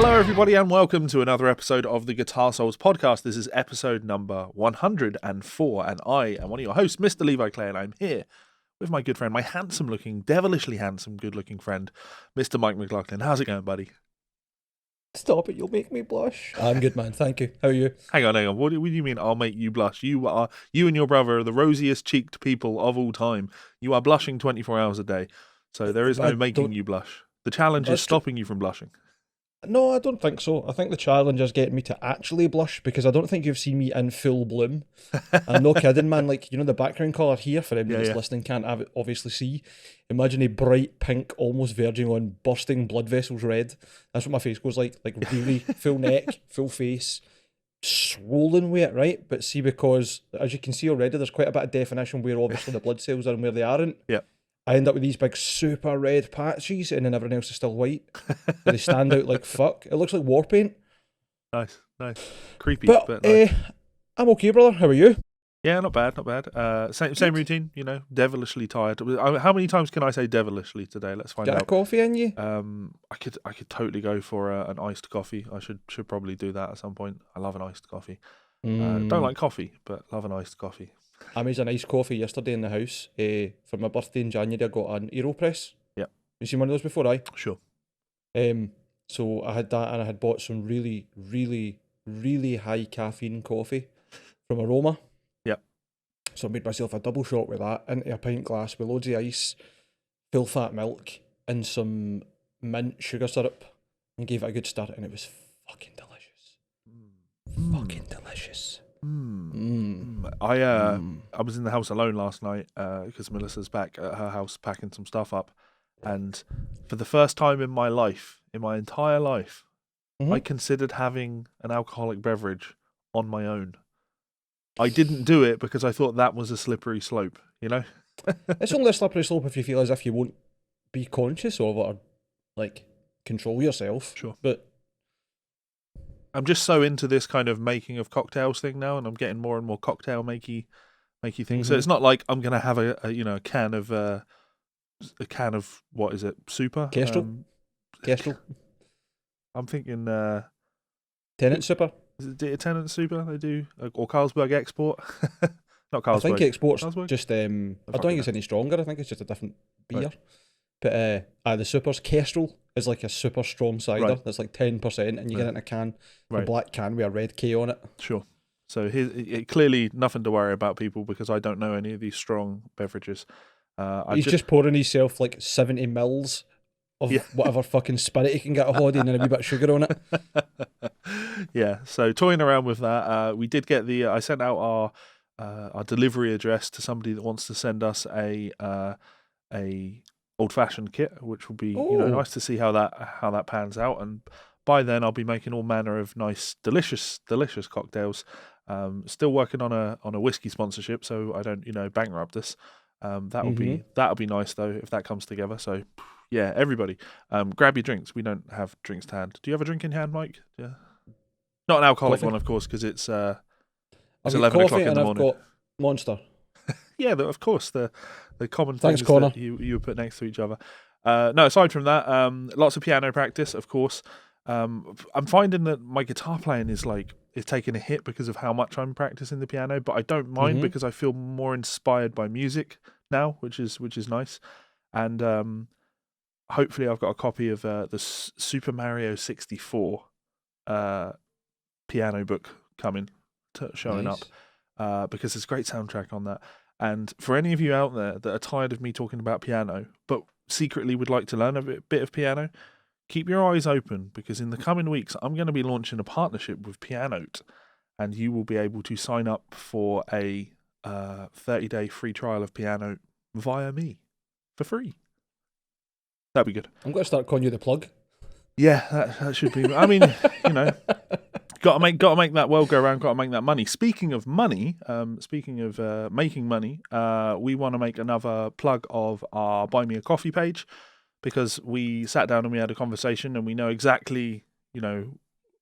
Hello, everybody, and welcome to another episode of the Guitar Souls podcast. This is episode number 104, and I am one of your hosts, Mr. Levi Clay, and I'm here with my good friend, my handsome-looking, devilishly handsome, good-looking friend, Mr. Mike McLaughlin. How's it going, buddy? Stop it, you'll make me blush. I'm good, man. Thank you. How are you? Hang on. What do you mean I'll make you blush? You and your brother are the rosiest-cheeked people of all time. You are blushing 24 hours a day, so there is no making you blush. The challenge is stopping you from blushing. No, I don't think so. I think the challenge is getting me to actually blush, because I don't think you've seen me in full bloom. I'm no kidding, man. Like, the background colour here, for everyone that's listening can't obviously see. Imagine a bright pink, almost verging on bursting blood vessels red. That's what my face goes like really full neck, full face, swollen with it, right? But see, because as you can see already, there's quite a bit of definition where obviously the blood cells are and where they aren't. Yeah. I end up with these big super red patches, and then everything else is still white. They stand out like fuck. It looks like war paint. Nice. Creepy, but nice. I'm okay, brother. How are you? Yeah, not bad. Same routine, devilishly tired. How many times can I say devilishly today? Let's find out. Get a coffee in you? I could totally go for an iced coffee. I should probably do that at some point. I love an iced coffee. Don't like coffee, but love an iced coffee. I made a nice coffee yesterday in the house. For my birthday in January, I got an AeroPress. Yeah. You seen one of those before, aye? Sure. So I had that, and I had bought some really, really, really high caffeine coffee from Aroma. Yeah. So I made myself a double shot with that into a pint glass with loads of ice, full fat milk, and some mint sugar syrup, and gave it a good start, and it was fucking delicious. Fucking delicious. I was in the house alone last night because Melissa's back at her house packing some stuff up, and for the first time in my life, in my entire life, I considered having an alcoholic beverage on my own. I didn't do it because I thought that was a slippery slope, It's only a slippery slope if you feel as if you won't be conscious of it or like control yourself. Sure. But I'm just so into this kind of making of cocktails thing now, and I'm getting more and more cocktail makey things. So it's not like I'm gonna have a can of what is it? Super Kestrel. I'm thinking Tenant Super. Is it Tenant Super they do, or Carlsberg Export? Not Carlsberg. I think Export's Carlsberg? just I don't think it's any stronger. I think it's just a different beer. Right. But the Super's Kestrel is like a super strong cider that's like 10%, and you get it in a can, a black can with a red K on it. Sure. So clearly nothing to worry about, people, because I don't know any of these strong beverages. He's just pouring himself like 70 mils of whatever fucking spirit he can get a hold of, and a wee bit of sugar on it. Yeah, so toying around with that. We did get I sent out our delivery address to somebody that wants to send us a old-fashioned kit, which will be nice to see how that pans out. And by then I'll be making all manner of nice, delicious cocktails. Still working on a whiskey sponsorship, so I don't bankrupt us. That'll be nice though if that comes together. So yeah, everybody, grab your drinks. We don't have drinks to hand. Do you have a drink in hand, Mike? Yeah, not an alcoholic one, of course, because it's 11 o'clock in the morning. I've got Monster. Yeah, of course, the common things that you put next to each other. No, aside from that, lots of piano practice, of course. I'm finding that my guitar playing is taking a hit because of how much I'm practicing the piano, but I don't mind because I feel more inspired by music now, which is nice. And hopefully I've got a copy of the Super Mario 64 piano book showing up. Because there's a great soundtrack on that. And for any of you out there that are tired of me talking about piano, but secretly would like to learn a bit of piano, keep your eyes open, because in the coming weeks, I'm going to be launching a partnership with Pianote, and you will be able to sign up for a 30-day free trial of Pianote via me for free. That'd be good. I'm going to start calling you the plug. Yeah, that should be. I mean, got to make that world go round. Got to make that money. Speaking of money, making money, we want to make another plug of our Buy Me a Coffee page, because we sat down and we had a conversation, and we know exactly,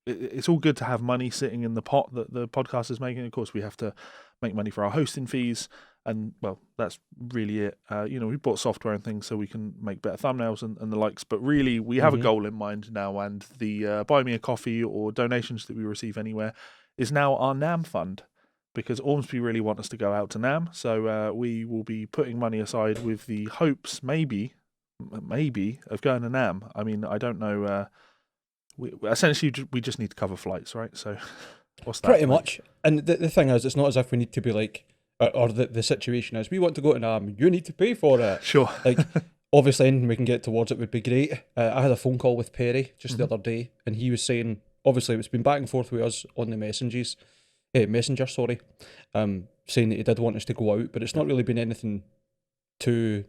it's all good to have money sitting in the pot that the podcast is making. Of course, we have to make money for our hosting fees. And well, that's really it. We bought software and things so we can make better thumbnails and the likes. But really, we have a goal in mind now, and the buy me a coffee or donations that we receive anywhere is now our NAM fund, because Ormsby really want us to go out to NAM. So we will be putting money aside with the hopes, maybe, of going to NAM. I mean, I don't know. We just need to cover flights, right? So what's that? Pretty much. And the thing is, it's not as if we need to be like, or the situation is, we want to go to NAM, you need to pay for it. Sure. Like, obviously, anything we can get towards it would be great. I had a phone call with Perry just the other day, and he was saying, obviously, it's been back and forth with us on the messenger, saying that he did want us to go out, but it's not really been anything too,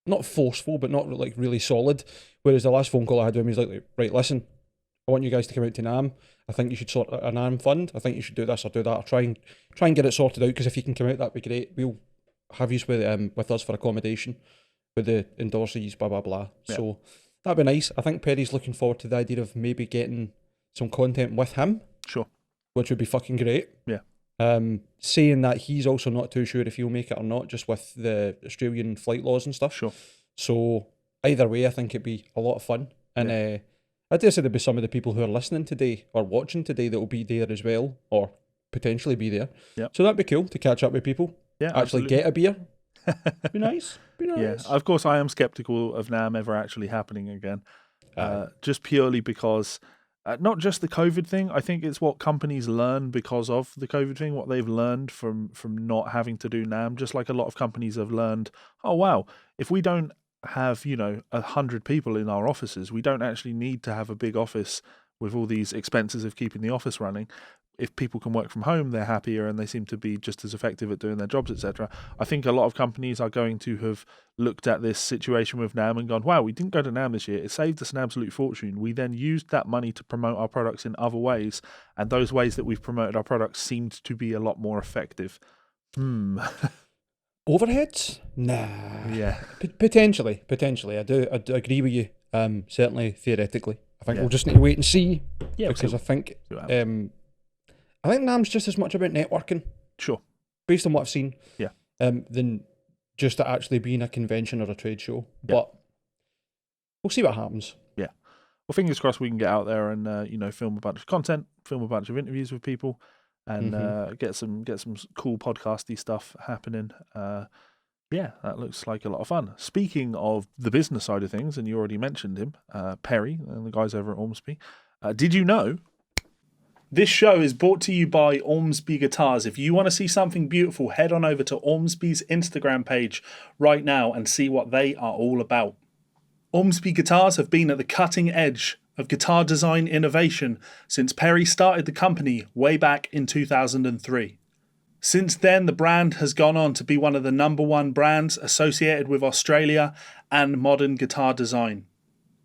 not forceful, but not like really solid. Whereas the last phone call I had with him, he's like, right, listen, I want you guys to come out to NAM. I think you should sort a NAM fund. I think you should do this or do that, or try and get it sorted out, because if you can come out, that'd be great. We'll have you with us for accommodation, with the endorsees, blah, blah, blah. Yeah. So that'd be nice. I think Perry's looking forward to the idea of maybe getting some content with him. Sure. Which would be fucking great. Yeah. Saying that he's also not too sure if he'll make it or not, just with the Australian flight laws and stuff. Sure. So either way, I think it'd be a lot of fun. And I dare say there'll be some of the people who are listening today or watching today that will be there as well, or potentially be there. Yeah. So that'd be cool to catch up with people. Yeah. Actually absolutely. get a beer. Be nice. Yeah. Of course, I am skeptical of NAM ever actually happening again. Just purely because not just the COVID thing. I think it's what companies learn because of the COVID thing, what they've learned from not having to do NAM. Just like a lot of companies have learned, oh wow, if we don't have 100 people in our offices, we don't actually need to have a big office with all these expenses of keeping the office running. If people can work from home, they're happier and they seem to be just as effective at doing their jobs, etc. I think a lot of companies are going to have looked at this situation with NAM and gone, wow, we didn't go to NAM this year. It saved us an absolute fortune. We then used that money to promote our products in other ways, and those ways that we've promoted our products seemed to be a lot more effective. Overheads? Nah. Yeah. Potentially. I do agree with you. Certainly theoretically. I think we'll just need to wait and see. Yeah. Because I think NAM's just as much about networking. Sure. Based on what I've seen. Yeah. Than just to actually being a convention or a trade show. Yeah. But we'll see what happens. Yeah. Well, fingers crossed we can get out there and film a bunch of content, film a bunch of interviews with people, and get some cool podcasty stuff happening. That looks like a lot of fun. Speaking of the business side of things, and you already mentioned him, Perry and the guys over at Ormsby. Did you know? This show is brought to you by Ormsby Guitars. If you want to see something beautiful, head on over to Ormsby's Instagram page right now and see what they are all about. Ormsby Guitars have been at the cutting edge of guitar design innovation since Perry started the company way back in 2003. Since then, the brand has gone on to be one of the #1 brands associated with Australia and modern guitar design.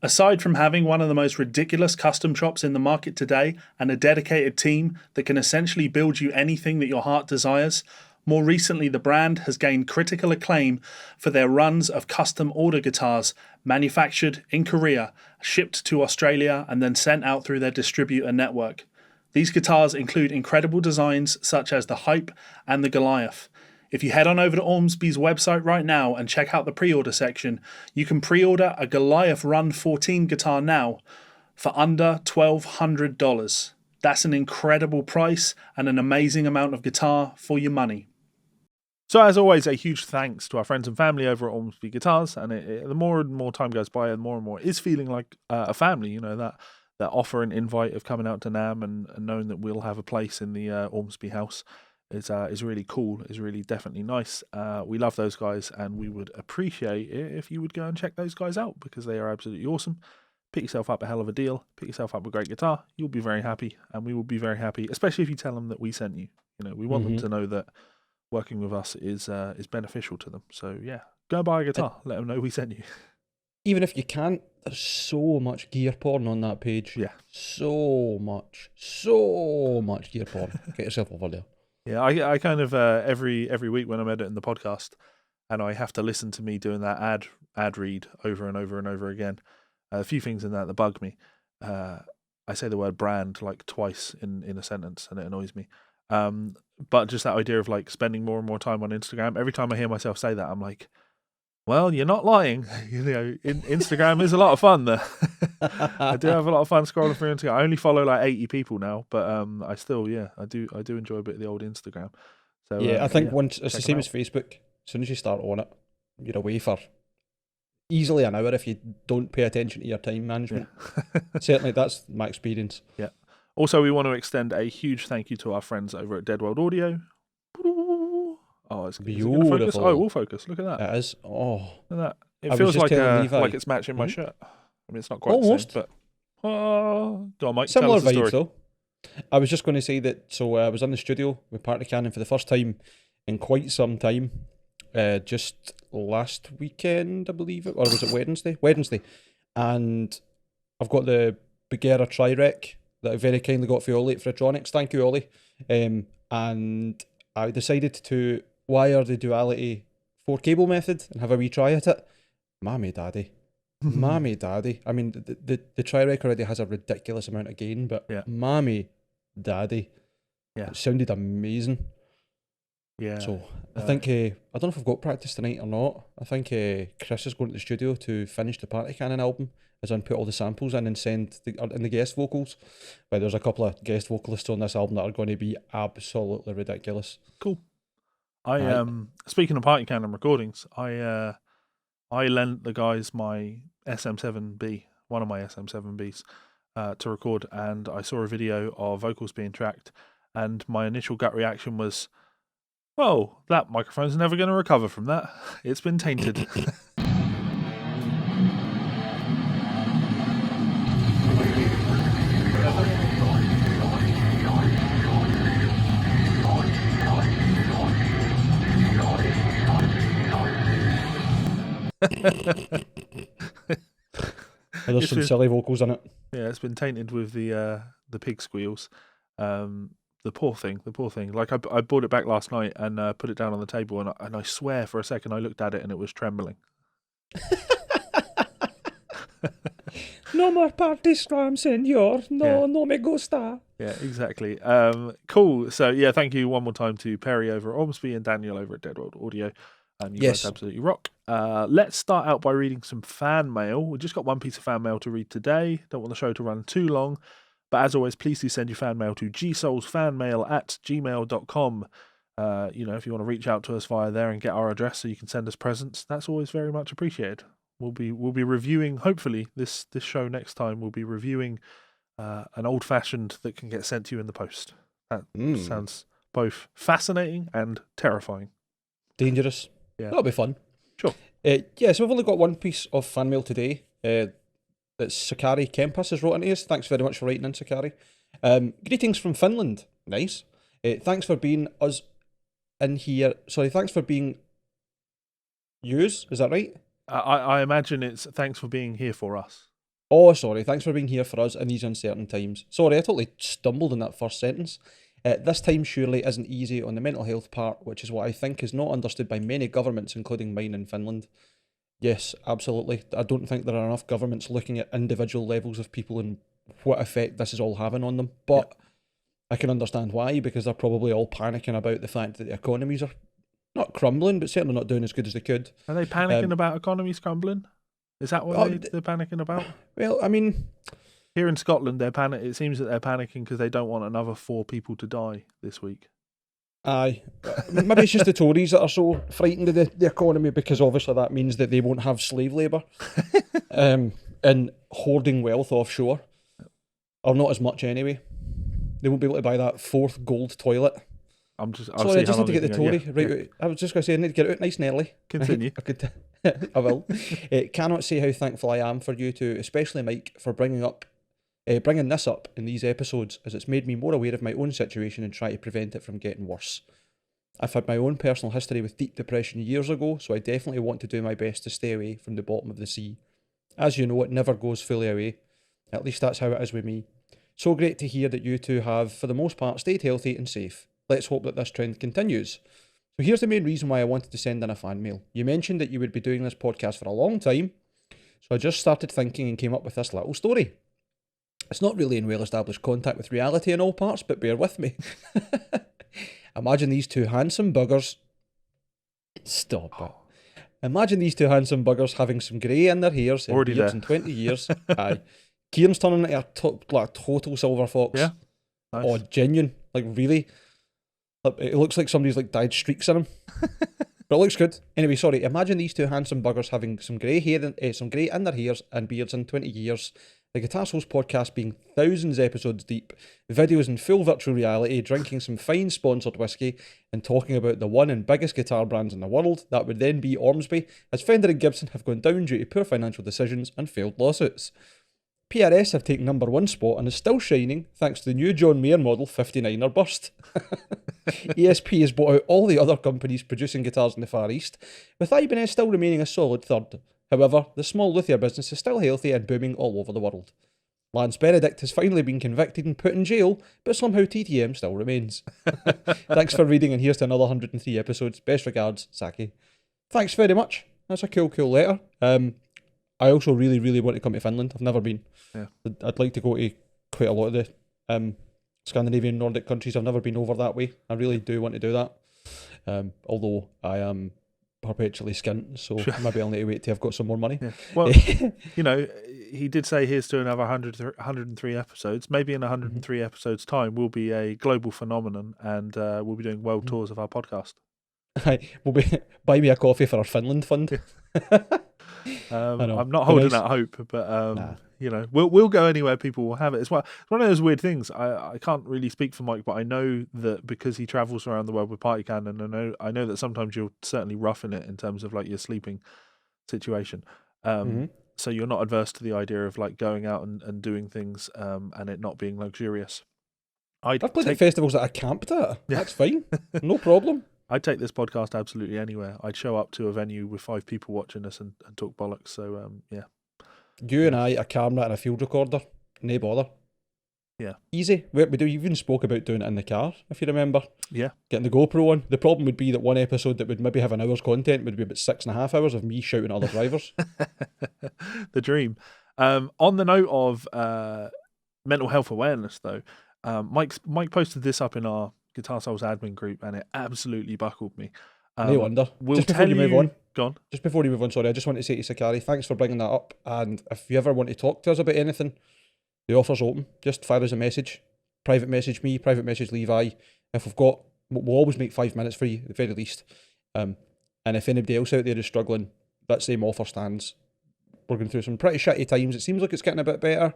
Aside from having one of the most ridiculous custom shops in the market today and a dedicated team that can essentially build you anything that your heart desires, more recently the brand has gained critical acclaim for their runs of custom order guitars manufactured in Korea, shipped to Australia and then sent out through their distributor network. These guitars include incredible designs such as the Hype and the Goliath. If you head on over to Ormsby's website right now and check out the pre-order section, you can pre-order a Goliath Run 14 guitar now for under $1,200. That's an incredible price and an amazing amount of guitar for your money. So as always, a huge thanks to our friends and family over at Ormsby Guitars. And the more and more time goes by, and more it is feeling like a family, that offer and invite of coming out to NAM and knowing that we'll have a place in the Ormsby house. Is really cool, is really definitely nice. We love those guys, and we would appreciate it if you would go and check those guys out, because they are absolutely awesome. Pick yourself up a hell of a deal, pick yourself up a great guitar, you'll be very happy, and we will be very happy, especially if you tell them that we sent you. We want them to know that working with us is beneficial to them. So yeah, go buy a guitar, let them know we sent you. Even if you can't, there's so much gear porn on that page. Yeah. So much gear porn. Get yourself over there. Yeah, I kind of every week when I'm editing the podcast and I have to listen to me doing that ad read over and over and over again, a few things in that bug me. I say the word brand like twice in a sentence and it annoys me. But just that idea of like spending more and more time on Instagram. Every time I hear myself say that, I'm like, well, you're not lying. Instagram is a lot of fun. I do have a lot of fun scrolling through Instagram. I only follow like 80 people now, but I still, I do enjoy a bit of the old Instagram. So I think once it's the same out. as Facebook. As soon as you start on it, you're away for easily an hour if you don't pay attention to your time management. Certainly, that's my experience. Yeah. Also, we want to extend a huge thank you to our friends over at Dead World Audio. Oh, it's beautiful. Is it gonna focus? Oh, it will focus. Look at that. It is. Oh, look at that. It feels like it's matching my shirt. I mean, it's not quite almost, the same, but go on, Mike. Similar tell us the vibes, story. though. I was just going to say that. So I was in the studio with Party Cannon for the first time in quite some time. Just last weekend, I believe it, or was it Wednesday? Wednesday, and I've got the Bugera Tri-Rec that I very kindly got for Ollie at Fridronics. Thank you, Ollie. And I decided to wire the Duality 4 cable method and have a wee try at it. Mammy daddy. Mammy daddy. I mean, the Tri-Rec already has a ridiculous amount of gain, but mammy daddy. Yeah. It sounded amazing. Yeah. So I think, I don't know if I've got practice tonight or not. I think Chris is going to the studio to finish the Party Cannon album, as in put all the samples in and send the guest vocals. But there's a couple of guest vocalists on this album that are going to be absolutely ridiculous. Cool. Speaking of Party Cannon recordings, I lent the guys my SM7B, one of my SM7Bs, to record, and I saw a video of vocals being tracked, and my initial gut reaction was, well, that microphone's never going to recover from that. It's been tainted. There's some silly vocals in it. Yeah, it's been tainted with the pig squeals. The poor thing. Like I bought it back last night and put it down on the table, and I swear for a second I looked at it and it was trembling. No more party scram, senor. No me gusta. Yeah, exactly. Cool. So yeah, thank you one more time to Perry over at Ormsby and Daniel over at Dead World Audio. You guys absolutely rock. Let's start out by reading some fan mail. We just got one piece of fan mail to read today. Don't want the show to run too long. But as always, please do send your fan mail to GsolesFanMail@gmail.com. If you want to reach out to us via there and get our address so you can send us presents, that's always very much appreciated. We'll be reviewing, hopefully, this show next time. We'll be reviewing an old-fashioned that can get sent to you in the post. That sounds both fascinating and terrifying. Dangerous. Yeah. That'll be fun. Sure. So we've only got one piece of fan mail today. That Sakari Kempas has wrote into us. Thanks very much for writing in, Sakari. Greetings from Finland. Nice. Thanks for being us in here. Sorry, thanks for being yous. Is that right? I imagine it's thanks for being here for us. Oh, sorry. Thanks for being here for us in these uncertain times. Sorry, I totally stumbled in that first sentence. This time surely isn't easy on the mental health part, which is what I think is not understood by many governments, including mine in Finland. Yes, absolutely. I don't think there are enough governments looking at individual levels of people and what effect this is all having on them. But I can understand why, because they're probably all panicking about the fact that the economies are not crumbling, but certainly not doing as good as they could. Are they panicking about economies crumbling? Is that what they're panicking about? Well, I mean, here in Scotland, it seems that they're panicking because they don't want another 4 people to die this week. Aye. Maybe it's just the Tories that are so frightened of the economy, because obviously that means that they won't have slave labour and hoarding wealth offshore. Or not as much anyway. They won't be able to buy that 4th gold toilet. I just need to get the Tory right out. I was just going to say, I need to get it out nice and early. Continue. I will. Cannot say how thankful I am for you two, especially Mike, for bringing this up in these episodes, as it's made me more aware of my own situation and try to prevent it from getting worse. I've had my own personal history with deep depression years ago, so I definitely want to do my best to stay away from the bottom of the sea. As you know, it never goes fully away. At least that's how it is with me. So great to hear that you two have, for the most part, stayed healthy and safe. Let's hope that this trend continues. So here's the main reason why I wanted to send in a fan mail. You mentioned that you would be doing this podcast for a long time, so I just started thinking and came up with this little story. It's not really in well-established contact with reality in all parts, but bear with me. Imagine these two handsome buggers. Stop it. Imagine these two handsome buggers having some grey in their hairs and Already beards there. in 20 years. Aye. Kieran's turning into a total silver fox. Yeah. Nice. Oh, genuine. Like, really. It looks like somebody's like dyed streaks in him. But it looks good. Anyway, sorry. Imagine these two handsome buggers having some grey hair, some grey in their hairs and beards in 20 years. The Guitar Souls podcast being thousands episodes deep, videos in full virtual reality, drinking some fine sponsored whiskey, and talking about the one and biggest guitar brands in the world. That would then be Ormsby, as Fender and Gibson have gone down due to poor financial decisions and failed lawsuits. PRS have taken number one spot and is still shining thanks to the new John Mayer model 59er burst. ESP has bought out all the other companies producing guitars in the Far East, with Ibanez still remaining a solid third. However, the small luthier business is still healthy and booming all over the world. Lance Benedict has finally been convicted and put in jail, but somehow TTM still remains. Thanks for reading, and here's to another 103 episodes. Best regards, Saki. Thanks very much. That's a cool letter. I also really, really want to come to Finland. I've never been. Yeah. I'd like to go to quite a lot of the Scandinavian Nordic countries. I've never been over that way. I really do want to do that. Although I am perpetually skint, so maybe I'll need to wait till I've got some more money. Yeah. Well, he did say here's to another 103 episodes. Maybe in 103 episodes' time, we'll be a global phenomenon, and we'll be doing world tours of our podcast. We'll buy me a coffee for our Finland fund. I'm not holding out hope, but we'll go anywhere people will have it. It's one of those weird things. I can't really speak for Mike, but I know that because he travels around the world with Party Can, and I know that sometimes you're certainly roughing it in terms of like your sleeping situation. So you're not adverse to the idea of like going out and doing things and it not being luxurious. I've played at festivals that I camped at. That's fine, no problem. I'd take this podcast absolutely anywhere. I'd show up to a venue with 5 people watching us and talk bollocks. So, yeah. You and I, a camera and a field recorder, no bother. Yeah. Easy. We even spoke about doing it in the car, if you remember. Yeah. Getting the GoPro on. The problem would be that one episode that would maybe have an hour's content would be about 6.5 hours of me shouting at other drivers. The dream. On the note of mental health awareness, though, Mike posted this up in our Guitar Souls admin group, and it absolutely buckled me. No wonder. Just before you move on, Just before you move on, sorry, I just want to say to Sakari, thanks for bringing that up. And if you ever want to talk to us about anything, the offer's open. Just fire us a message. Private message me, private message Levi. If we'll always make 5 minutes for you, at the very least. And if anybody else out there is struggling, that same offer stands. We're going through some pretty shitty times. It seems like it's getting a bit better,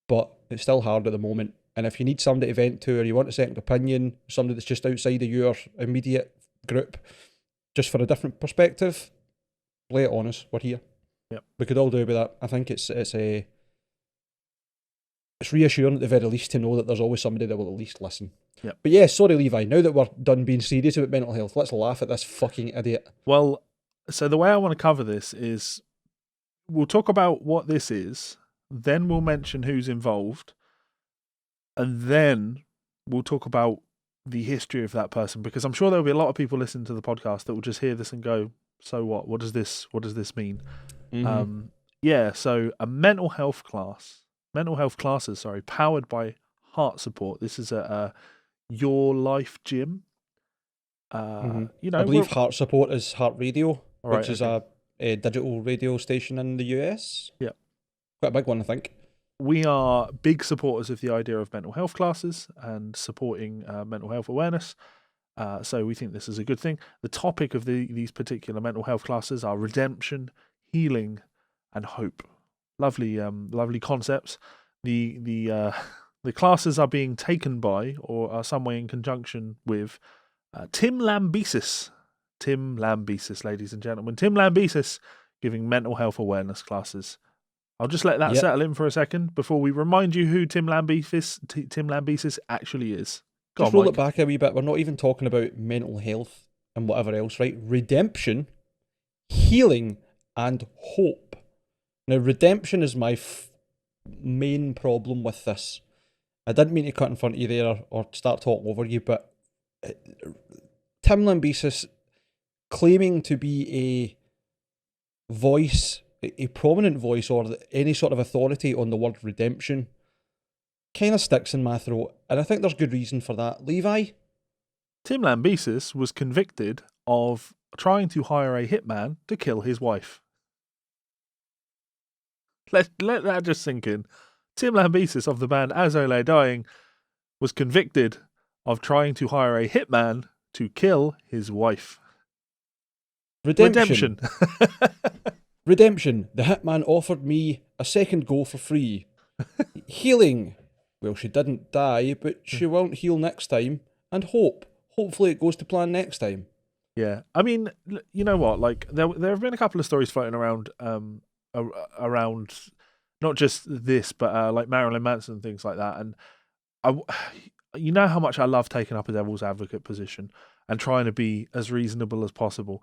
but it's still hard at the moment. And if you need somebody to vent to, or you want a second opinion, somebody that's just outside of your immediate group, just for a different perspective, lay it on us. We're here. Yep. We could all do with that. I think it's reassuring at the very least to know that there's always somebody that will at least listen. Yep. But yeah, sorry Levi, now that we're done being serious about mental health, let's laugh at this fucking idiot. Well, so the way I want to cover this is we'll talk about what this is, then we'll mention who's involved, and then we'll talk about the history of that person, because I'm sure there'll be a lot of people listening to the podcast that will just hear this and go, so what? What does this mean? Mm-hmm. So a mental health classes, powered by Heart Support. This is a Your Life gym. I believe Heart Support is Heart Radio, which is a digital radio station in the US. Yeah. Quite a big one, I think. We are big supporters of the idea of mental health classes and supporting mental health awareness. So we think this is a good thing. The topic of these particular mental health classes are redemption, healing, and hope. Lovely concepts. The classes are being taken by, or are some way in conjunction with, Tim Lambesis. Tim Lambesis, ladies and gentlemen. Tim Lambesis giving mental health awareness classes. I'll just let that settle in for a second before we remind you who Tim Lambesis actually is. Just roll it back a wee bit. We're not even talking about mental health and whatever else, right? Redemption, healing, and hope. Now, redemption is my main problem with this. I didn't mean to cut in front of you there or start talking over you, but Tim Lambesis claiming to be a voice, a prominent voice, or any sort of authority on the word redemption kind of sticks in my throat, and I think there's good reason for that. Levi, Tim Lambesis was convicted of trying to hire a hitman to kill his wife. Let that just sink in. Tim Lambesis of the band As I Lay Dying was convicted of trying to hire a hitman to kill his wife. Redemption. Redemption. The hitman offered me a second go for free. Healing. Well, she didn't die, but she won't heal next time. And hope. Hopefully it goes to plan next time. Yeah. I mean, you know what? Like, there have been a couple of stories floating around around not just this, but like Marilyn Manson and things like that. And you know how much I love taking up a devil's advocate position and trying to be as reasonable as possible.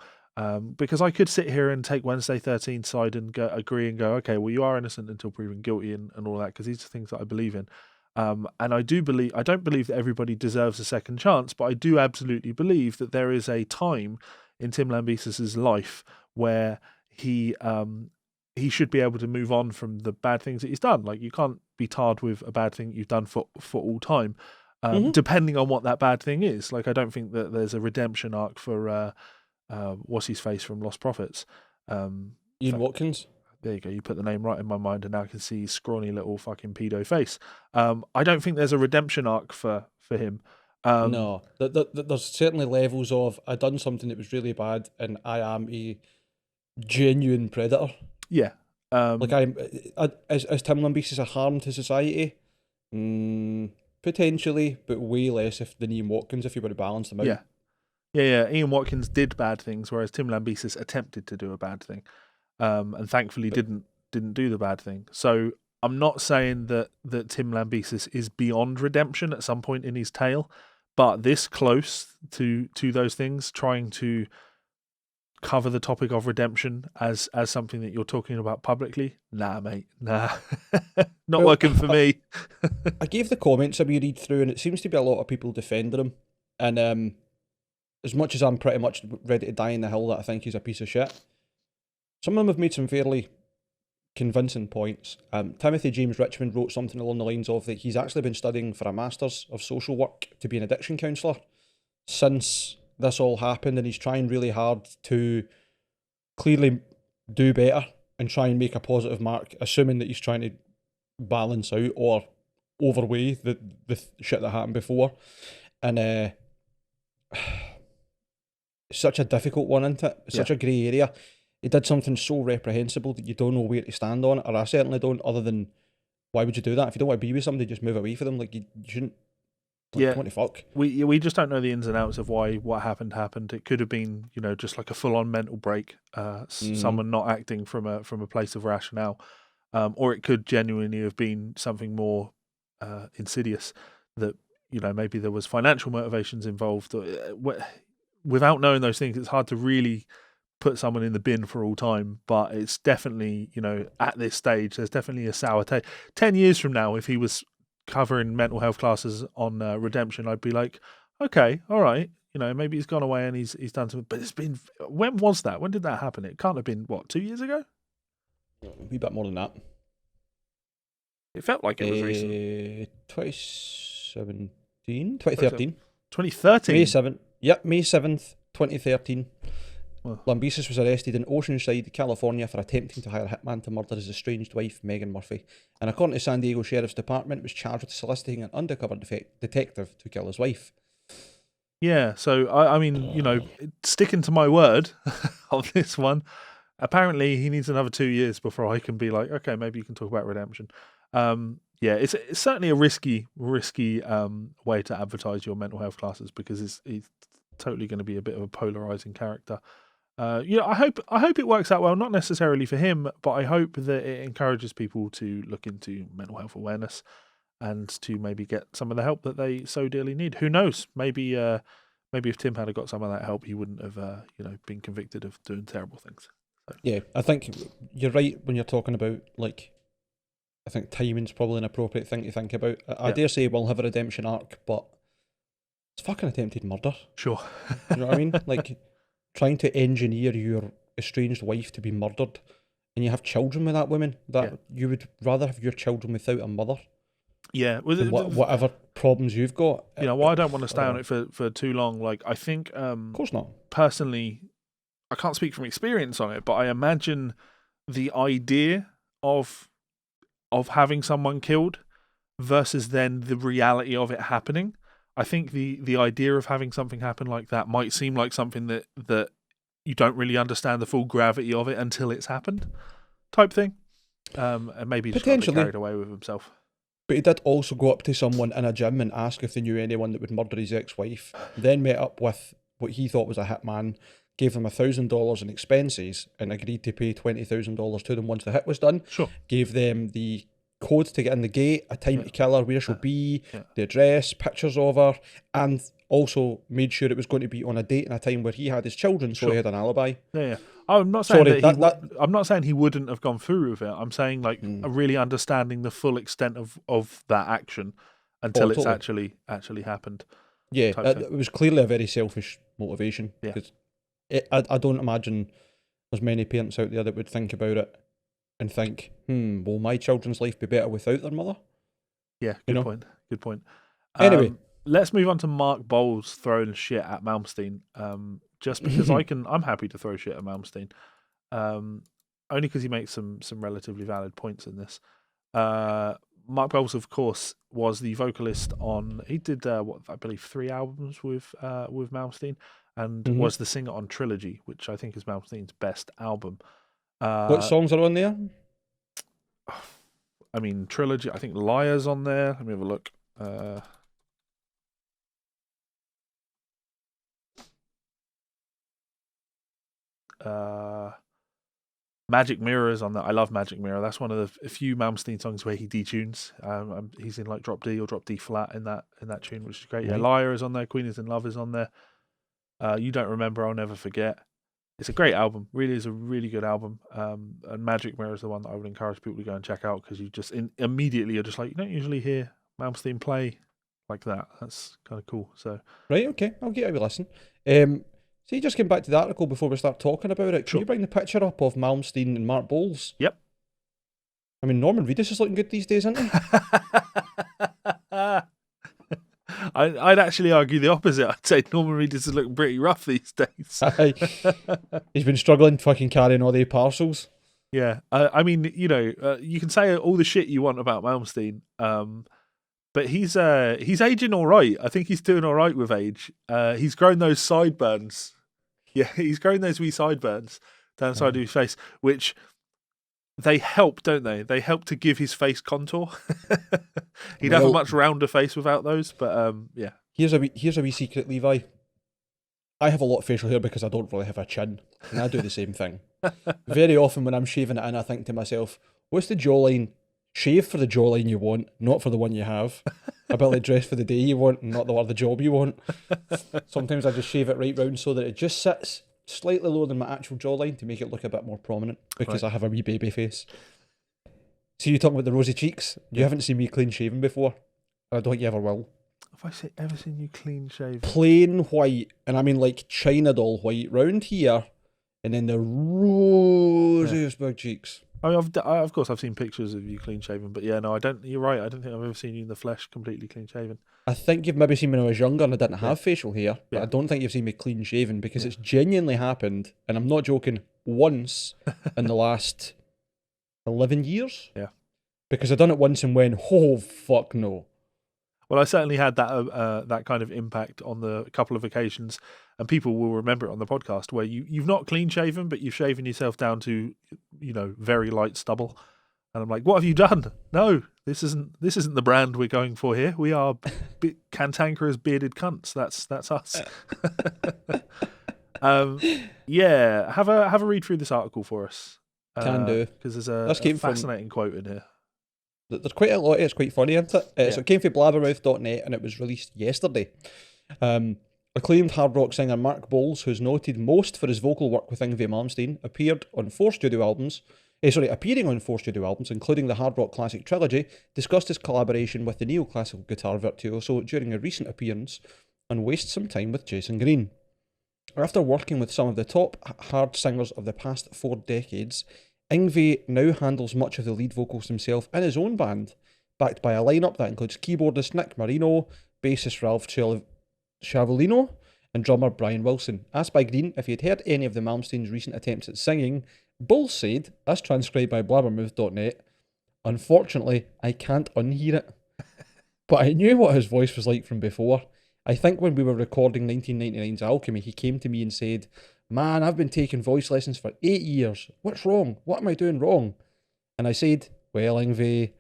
Because I could sit here and take Wednesday 13 side and agree and go, okay, well, you are innocent until proven guilty and all that, because these are things that I believe in. And I don't believe that everybody deserves a second chance, but I do absolutely believe that there is a time in Tim Lambesis' life where he should be able to move on from the bad things that he's done. Like, you can't be tarred with a bad thing you've done for all time, depending on what that bad thing is. Like, I don't think that there's a redemption arc for what's his face from Lost Prophets. Ian Watkins. There you go. You put the name right in my mind, and now I can see his scrawny little fucking pedo face. I don't think there's a redemption arc for him. No, there's certainly levels of, I done something that was really bad, and I am a genuine predator. Yeah. Like, is Tim Lambesis a harm to society? Potentially, but way less than Ian Watkins if you were to balance them out. Yeah. Ian Watkins did bad things, whereas Tim Lambesis attempted to do a bad thing. And thankfully didn't do the bad thing. So I'm not saying that Tim Lambesis is beyond redemption at some point in his tale, but this close to those things, trying to cover the topic of redemption as something that you're talking about publicly, nah, mate, nah, not working for me. I gave the comments a wee read through, and it seems to be a lot of people defending him. And as much as I'm pretty much ready to die in the hill that I think he's a piece of shit, some of them have made some fairly convincing points. Timothy James Richmond wrote something along the lines of that he's actually been studying for a Masters of Social Work to be an addiction counsellor since this all happened, and he's trying really hard to clearly do better and try and make a positive mark, assuming that he's trying to balance out or overweigh the shit that happened before. And it's such a difficult one, isn't it? Such a grey area. He did something so reprehensible that you don't know where to stand on it, or I certainly don't, other than, why would you do that? If you don't want to be with somebody, just move away from them. Like, you shouldn't. Like, what the fuck? We just don't know the ins and outs of why what happened. It could have been, just like a full-on mental break, someone not acting from a place of rationale, or it could genuinely have been something more insidious, that maybe there was financial motivations involved. Without knowing those things, it's hard to really put someone in the bin for all time, but it's definitely, at this stage, there's definitely a sour taste. 10 years from now, if he was covering mental health classes on redemption, I'd be like, okay, all right, maybe he's gone away and he's done something. But it's been, when was that? When did that happen? It can't have been, 2 years ago? A wee bit more than that. It felt like it was recent. 2013? 2013. May 7th, 2013. Well, Lambesis was arrested in Oceanside, California for attempting to hire a hitman to murder his estranged wife, Megan Murphy. And according to San Diego Sheriff's Department, was charged with soliciting an undercover detective to kill his wife. Yeah, so, I mean, sticking to my word on this one, apparently he needs another 2 years before I can be like, okay, maybe you can talk about redemption. It's certainly a risky way to advertise your mental health classes, because he's totally going to be a bit of a polarizing character. I hope it works out well, not necessarily for him, but I hope that it encourages people to look into mental health awareness and to maybe get some of the help that they so dearly need. Who knows? Maybe if Tim had got some of that help, he wouldn't have been convicted of doing terrible things. So. Yeah, I think you're right when you're talking about, like, I think timing's probably an appropriate thing to think about. I dare say we'll have a redemption arc, but it's fucking attempted murder. Sure. You know what I mean? Like, trying to engineer your estranged wife to be murdered, and you have children with that woman, that you would rather have your children without a mother. Yeah, and whatever problems you've got. Well, I don't want to stay on it for too long. Like, I think, Of course not. Personally, I can't speak from experience on it, but I imagine the idea of having someone killed versus then the reality of it happening. I think the idea of having something happen like that might seem like something that you don't really understand the full gravity of it until it's happened, type thing. And maybe he just got a bit carried away with himself. But he did also go up to someone in a gym and ask if they knew anyone that would murder his ex-wife. Then met up with what he thought was a hitman, gave them $1,000 in expenses, and agreed to pay $20,000 to them once the hit was done. Sure. Gave them the code to get in the gate, a time to kill her, where she'll be, the address, pictures of her, and also made sure it was going to be on a date and a time where he had his children, so he had an alibi. Yeah. I'm not saying I'm not saying he wouldn't have gone through with it. I'm saying really understanding the full extent of that action until it's actually happened. Yeah, it was clearly a very selfish motivation. Yeah. Because I don't imagine there's many parents out there that would think about it and think, will my children's life be better without their mother? Yeah, good point. Good point. Anyway, let's move on to Mark Bowles throwing shit at Malmsteen. Just because I'm happy to throw shit at Malmsteen. Only because he makes some relatively valid points in this. Mark Bowles, of course, was the vocalist on. He did I believe 3 albums with Malmsteen, and was the singer on Trilogy, which I think is Malmsteen's best album. What songs are on there? I mean, Trilogy. I think Liar's on there. Let me have a look. Magic Mirror is on that. I love Magic Mirror. That's one of the few Malmsteen songs where he detunes. He's in like drop D or drop D flat in that tune, which is great. Yeah, Liar is on there. Queen is in Love is on there. You Don't Remember, I'll Never Forget. It's a great album. Really is a really good album. And Magic Mirror is the one that I would encourage people to go and check out, because you just immediately you're just like, you don't usually hear Malmsteen play like that. That's kind of cool. So right, okay, I'll give it a listen. So you just came back to the article before we start talking about it. Can you bring the picture up of Malmsteen and Mark Bowles? Yep. I mean, Norman Reedus is looking good these days, isn't he? I'd actually argue the opposite. I'd say Norman Reedus is looking pretty rough these days. He's been struggling fucking carrying all the parcels. Yeah. I mean, you can say all the shit you want about Malmsteen, but he's aging all right. I think he's doing all right with age. He's grown those sideburns. Yeah, he's grown those wee sideburns down the side of his face, which they help, don't they? They help to give his face contour. He'd have a much rounder face without those, but yeah. Here's a wee secret, Levi. I have a lot of facial hair because I don't really have a chin, and I do the same thing. Very often when I'm shaving it in, I think to myself, what's the jawline? Shave for the jawline you want, not for the one you have. A bit like dress for the day you want, not the job you want. Sometimes I just shave it right round so that it just sits slightly lower than my actual jawline to make it look a bit more prominent, because I have a wee baby face. So you talking about the rosy cheeks? You haven't seen me clean shaven before. I don't think you ever will. Have I ever seen you clean shaven? Plain white, and I mean like China doll white, round here, and then the rosiest big cheeks. I mean, of course, I've seen pictures of you clean shaven, but yeah, no, I don't. You're right. I don't think I've ever seen you in the flesh completely clean shaven. I think you've maybe seen me when I was younger and I didn't have facial hair, but I don't think you've seen me clean shaven, because it's genuinely happened, and I'm not joking, once in the last 11 years. Yeah. Because I done it once and went, oh, fuck no. Well, I certainly had that kind of impact on the couple of occasions, and people will remember it on the podcast, where you've not clean shaven, but you've shaven yourself down to, very light stubble. And I'm like, what have you done? No, this isn't the brand we're going for here. We are cantankerous bearded cunts. That's us. Yeah, have a read through this article for us. Can do, because there's a fascinating quote in here. There's quite a lot. It's quite funny, isn't it? So it came from blabbermouth.net and it was released yesterday. Acclaimed hard rock singer Mark Bowles, who's noted most for his vocal work with Yngwie Malmsteen, appearing on 4 studio albums, including the hard rock classic trilogy, discussed his collaboration with the neoclassical guitar virtuoso during a recent appearance on Waste Some Time with Jason Green. After working with some of the top hard singers of the past 4 decades, Yngwie now handles much of the lead vocals himself in his own band, backed by a lineup that includes keyboardist Nick Marino, bassist Ralph Chavolino, and drummer Brian Wilson. Asked by Green if he had heard any of the Malmsteens' recent attempts at singing, Bull said, as transcribed by blabbermouth.net, "Unfortunately, I can't unhear it. But I knew what his voice was like from before. I think when we were recording 1999's Alchemy, he came to me and said, 'Man, I've been taking voice lessons for 8 years. What's wrong? What am I doing wrong?' And I said, 'Well, Yngwie,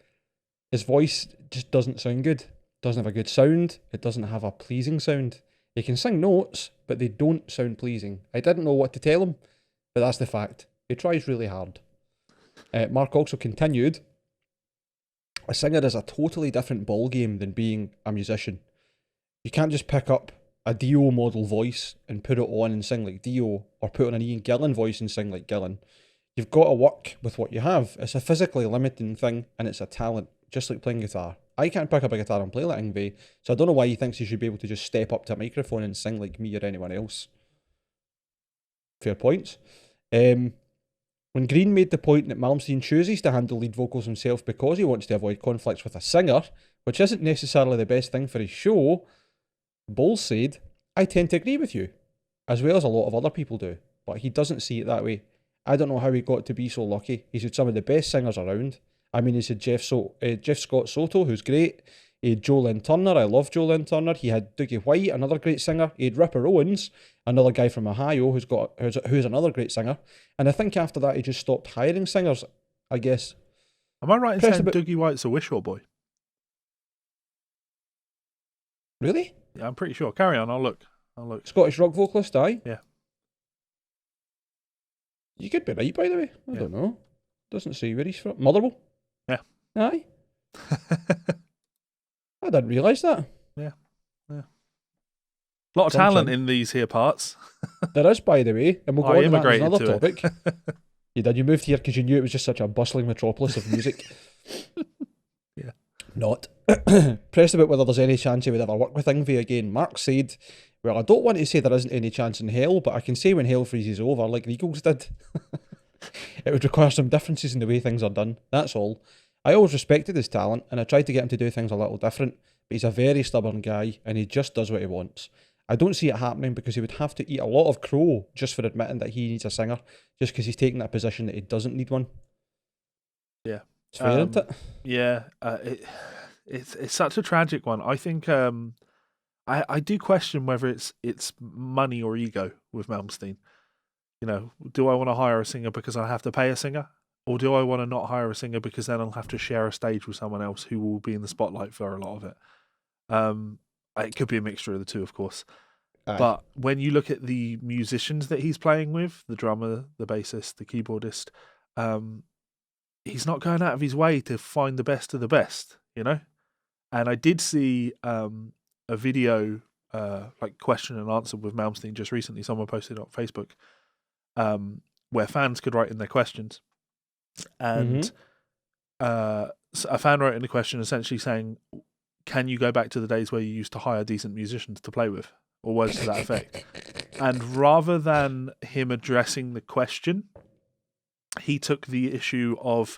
his voice just doesn't sound good. Doesn't have a good sound. It doesn't have a pleasing sound. He can sing notes, but they don't sound pleasing.' I didn't know what to tell him, but that's the fact. He tries really hard." Mark also continued, "A singer is a totally different ballgame than being a musician. You can't just pick up a Dio model voice and put it on and sing like Dio, or put on an Ian Gillan voice and sing like Gillan. You've got to work with what you have. It's a physically limiting thing, and it's a talent, just like playing guitar. I can't pick up a guitar and play like Yngwie, so I don't know why he thinks he should be able to just step up to a microphone and sing like me or anyone else." Fair points. When Green made the point that Malmsteen chooses to handle lead vocals himself because he wants to avoid conflicts with a singer, which isn't necessarily the best thing for his show, Bowles said, "I tend to agree with you, as well as a lot of other people do, but he doesn't see it that way. I don't know how he got to be so lucky. He's had some of the best singers around. I mean, he's had Jeff Scott Soto, who's great. He had Joe Lynn Turner. I love Joe Lynn Turner. He had Dougie White, another great singer. He had Ripper Owens, another guy from Ohio who's another great singer. And I think after that he just stopped hiring singers, I guess." Am I right in saying Dougie White's a Wishaw boy? Really? Yeah, I'm pretty sure. Carry on, I'll look. Scottish rock vocalist, aye? Yeah. You could be right, by the way. I don't know. Doesn't say where he's from. Motherwell? Yeah. Aye. I didn't realise that. Yeah. A lot of talent in these here parts. There is, by the way, and we'll go on to that as another topic. You moved here because you knew it was just such a bustling metropolis of music. Yeah. Not. Pressed about whether there's any chance he would ever work with Yngwie again, Mark said, "Well, I don't want to say there isn't any chance in hell, but I can say when hell freezes over, like the Eagles did. It would require some differences in the way things are done, that's all. I always respected his talent, and I tried to get him to do things a little different, but he's a very stubborn guy, and he just does what he wants. I don't see it happening because he would have to eat a lot of crow just for admitting that he needs a singer, just because he's taking that position that he doesn't need one." Yeah. It's fair, isn't it? Yeah. It's such a tragic one. I think I do question whether it's money or ego with Malmsteen. You know, do I want to hire a singer because I have to pay a singer? Or do I want to not hire a singer because then I'll have to share a stage with someone else who will be in the spotlight for a lot of it? It could be a mixture of the two, of course. Aye. But when you look at the musicians that he's playing with, the drummer, the bassist, the keyboardist, he's not going out of his way to find the best of the best, you know? And I did see a video, like question and answer with Malmsteen just recently. Someone posted it on Facebook, where fans could write in their questions. And a fan wrote in a question essentially saying, "Can you go back to the days where you used to hire decent musicians to play with?" Or words to that effect. And rather than him addressing the question, he took the issue of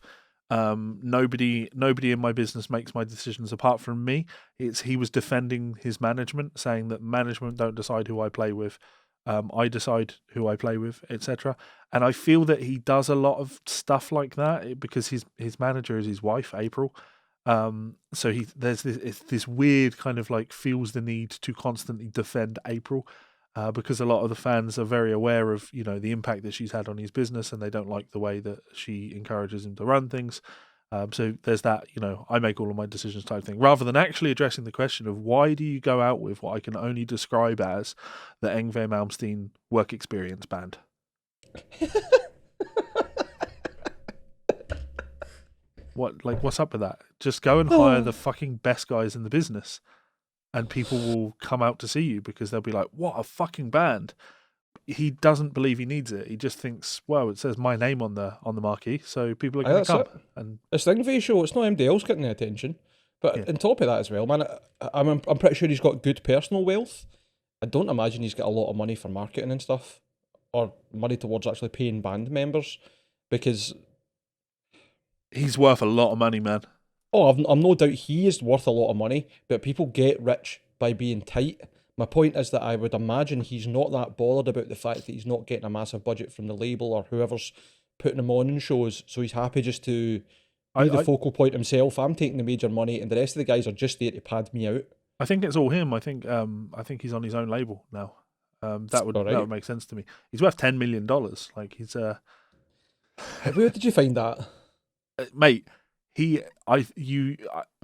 nobody in my business makes my decisions apart from me. He was defending his management, saying that management don't decide who I play with. I decide who I play with, etc. And I feel that he does a lot of stuff like that because his manager is his wife, April. So there's this weird kind of like feels the need to constantly defend April, because a lot of the fans are very aware of, you know, the impact that she's had on his business, and they don't like the way that she encourages him to run things. So there's that, you know, I make all of my decisions type thing, rather than actually addressing the question of why do you go out with what I can only describe as the Yngwie Malmsteen work experience band? What's up with that? Just go and hire the fucking best guys in the business, and people will come out to see you because they'll be like, "What a fucking band!" He doesn't believe he needs it. He just thinks, well, it says my name on the marquee, so people are going to come. And it's the Yngwie show. It's not MD else getting the attention. But on top of that as well, man, I'm pretty sure he's got good personal wealth. I don't imagine he's got a lot of money for marketing and stuff, or money towards actually paying band members, because he's worth a lot of money, man. Oh, I'm no doubt he is worth a lot of money, but people get rich by being tight. My point is that I would imagine he's not that bothered about the fact that he's not getting a massive budget from the label or whoever's putting him on in shows, so he's happy just to I, be the I focal point himself. I'm taking the major money, and the rest of the guys are just there to pad me out. I think it's all him. I think he's on his own label now. That All would right. make sense to me. He's worth $10 million. Like he's Where did you find that? mate.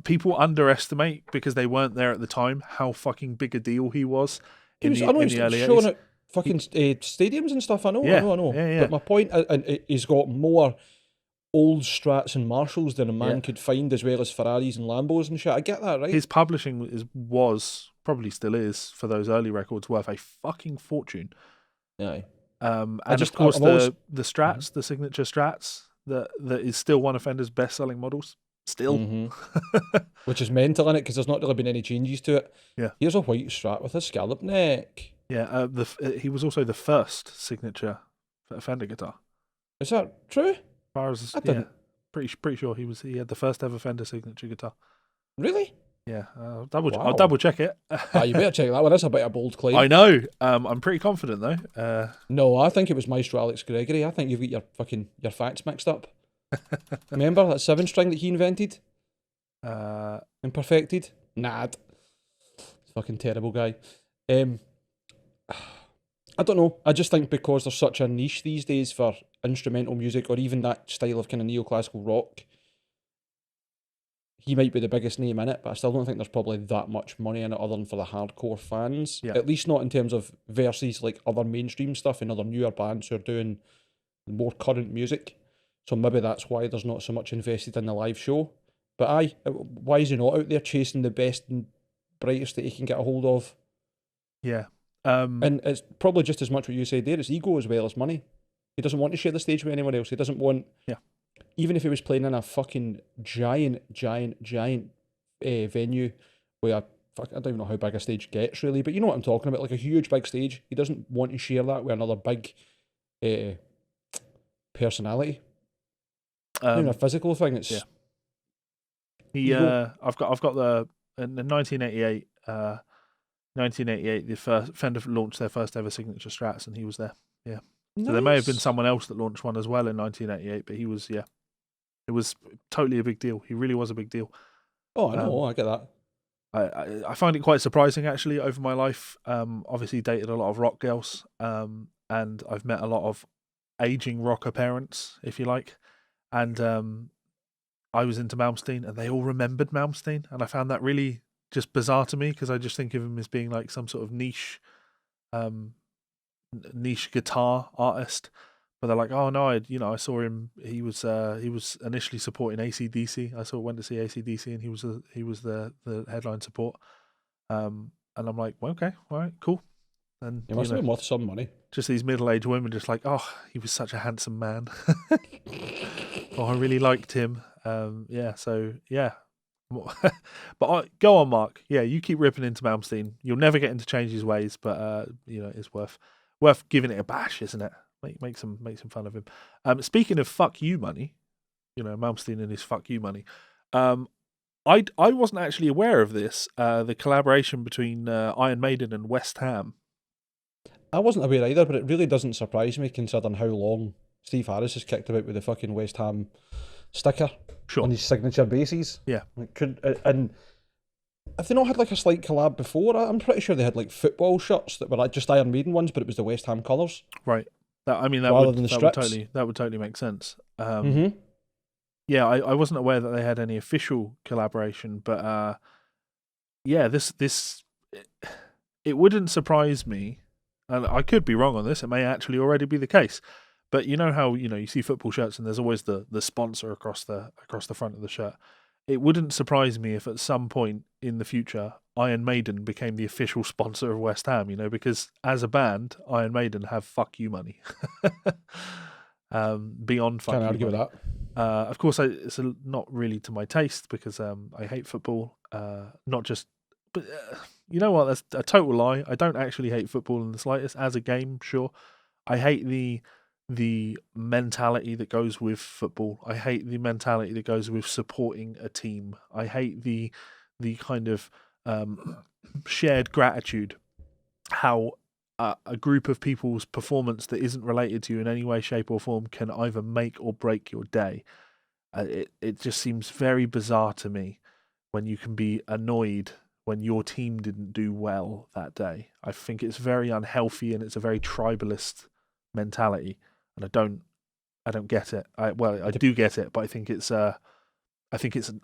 People underestimate because they weren't there at the time how fucking big a deal he was He was. I know in he's the early showing 80s. at fucking stadiums and stuff. I know. I Yeah, know. I know. yeah, yeah, But my point, and he's got more old Strats and Marshalls than a man yeah. could find, as well as Ferraris and Lambos and shit. I get that, right? His publishing was probably still is for those early records worth a fucking fortune. Aye. And just- of course I'm always- the Strats, the signature Strats, that is still one of Fender's best selling models. Still, Which is mental in it because there's not really been any changes to it. Yeah. Here's a white Strat with a scallop neck. yeah. He was also the first signature Fender guitar. Is that true? As far as I didn't. pretty sure he had the first ever Fender signature guitar. Really? Yeah, I'll Wow. double check it. You better check that one. That's a bit of a bold claim. I know. I'm pretty confident though. No, I think it was Maestro Alex Gregory. I think you've got your facts mixed up. Remember that 7-string that he invented and perfected? Nad. Fucking terrible guy. I don't know. I just think because there's such a niche these days for instrumental music or even that style of kind of neoclassical rock, he might be the biggest name in it, but I still don't think there's probably that much money in it other than for the hardcore fans. Yeah. At least not in terms of versus like other mainstream stuff and other newer bands who are doing more current music. So maybe that's why there's not so much invested in the live show. But why is he not out there chasing the best and brightest that he can get a hold of? Yeah. And it's probably just as much what you said there. It's ego as well as money. He doesn't want to share the stage with anyone else. He doesn't want... Yeah. Even if he was playing in a fucking giant venue where, I don't even know how big a stage gets really, but you know what I'm talking about, like a huge big stage. He doesn't want to share that with another big personality. Not even a physical thing. It's I've got the in 1988. 1988, the first Fender launched their first ever signature Strats, and he was there. Yeah. So there may have been someone else that launched one as well in 1988, but he was, yeah. It was totally a big deal. He really was a big deal. Oh, I know. I get that. I find it quite surprising, actually, over my life. Obviously dated a lot of rock girls, and I've met a lot of aging rocker parents, if you like. And I was into Malmsteen, and they all remembered Malmsteen, and I found that really just bizarre to me because I just think of him as being like some sort of niche guitar artist. But they're like, oh no, I saw him. He was initially supporting AC/DC. Went to see AC/DC, and he was the headline support. And I'm like, well, okay, all right, cool. And He must have been worth some money. just these middle-aged women, just like, oh, he was such a handsome man. Oh, I really liked him. Yeah, so yeah. But go on, Mark. Yeah, you keep ripping into Malmsteen. You'll never get into change his ways, but it's worth giving it a bash, isn't it? Make some fun of him. Speaking of fuck you money, Malmsteen and his fuck you money. I wasn't actually aware of this. The collaboration between Iron Maiden and West Ham. I wasn't aware either, but it really doesn't surprise me considering how long Steve Harris has kicked about with the fucking West Ham sticker on his signature bases. Yeah. And have they not had like a slight collab before? I'm pretty sure they had like football shirts that were like just Iron Maiden ones, but it was the West Ham colours. Right. That would totally make sense. Yeah, I wasn't aware that they had any official collaboration, but yeah, this it wouldn't surprise me, and I could be wrong on this. It may actually already be the case. But you know how you see football shirts and there's always the sponsor across the front of the shirt. It wouldn't surprise me if at some point in the future Iron Maiden became the official sponsor of West Ham. Because as a band, Iron Maiden have fuck you money. Beyond fuck you. Can't argue with that. Of course, it's not really to my taste because I hate football. Not just, but you know what? That's a total lie. I don't actually hate football in the slightest as a game. Sure, I hate the the mentality that goes with football. I hate the mentality that goes with supporting a team. I hate the kind of shared gratitude. How a group of people's performance that isn't related to you in any way, shape, or form can either make or break your day. It just seems very bizarre to me when you can be annoyed when your team didn't do well that day. I think it's very unhealthy and it's a very tribalist mentality, and I don't get it. I do get it, but I think it's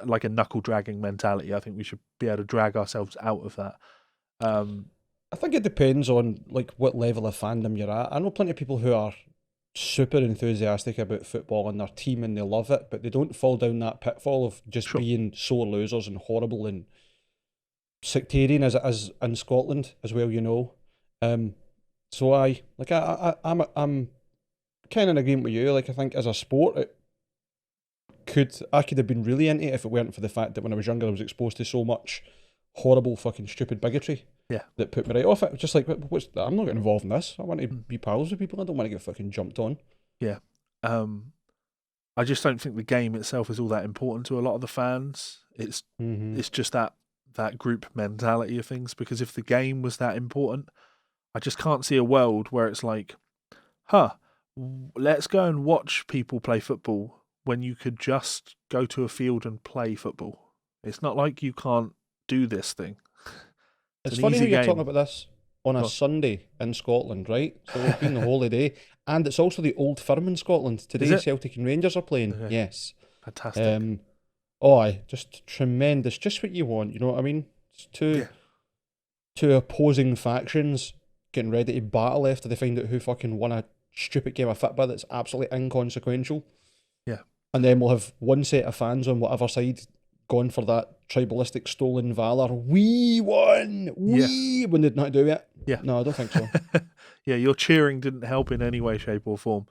like a knuckle dragging mentality. I think we should be able to drag ourselves out of that. I think it depends on like what level of fandom you're at. I know plenty of people who are super enthusiastic about football and their team and they love it, but they don't fall down that pitfall of just being sore losers and horrible and sectarian as it is in Scotland as well, you know. So I'm kind of in agreement with you. Like, I think as a sport, I could have been really into it if it weren't for the fact that when I was younger I was exposed to so much horrible fucking stupid bigotry. Yeah. That put me right off it. Just like, I'm not getting involved in this. I want to be pals with people. I don't want to get fucking jumped on. Yeah. I just don't think the game itself is all that important to a lot of the fans. It's just that group mentality of things, because if the game was that important, I just can't see a world where it's like, let's go and watch people play football when you could just go to a field and play football. It's not like you can't do this thing. It's funny how you're talking about this on a Sunday in Scotland, right? So it's been the holy day. And it's also the Old Firm in Scotland. Today Celtic and Rangers are playing. Okay. Yes. Fantastic. Just tremendous. Just what you want, you know what I mean? It's two opposing factions getting ready to battle after they find out who fucking won a stupid game of football that's absolutely inconsequential. Yeah. And then we'll have one set of fans on whatever side gone for that tribalistic stolen valor. We won! When they did not do it. Yeah. No, I don't think so. Yeah, your cheering didn't help in any way, shape, or form.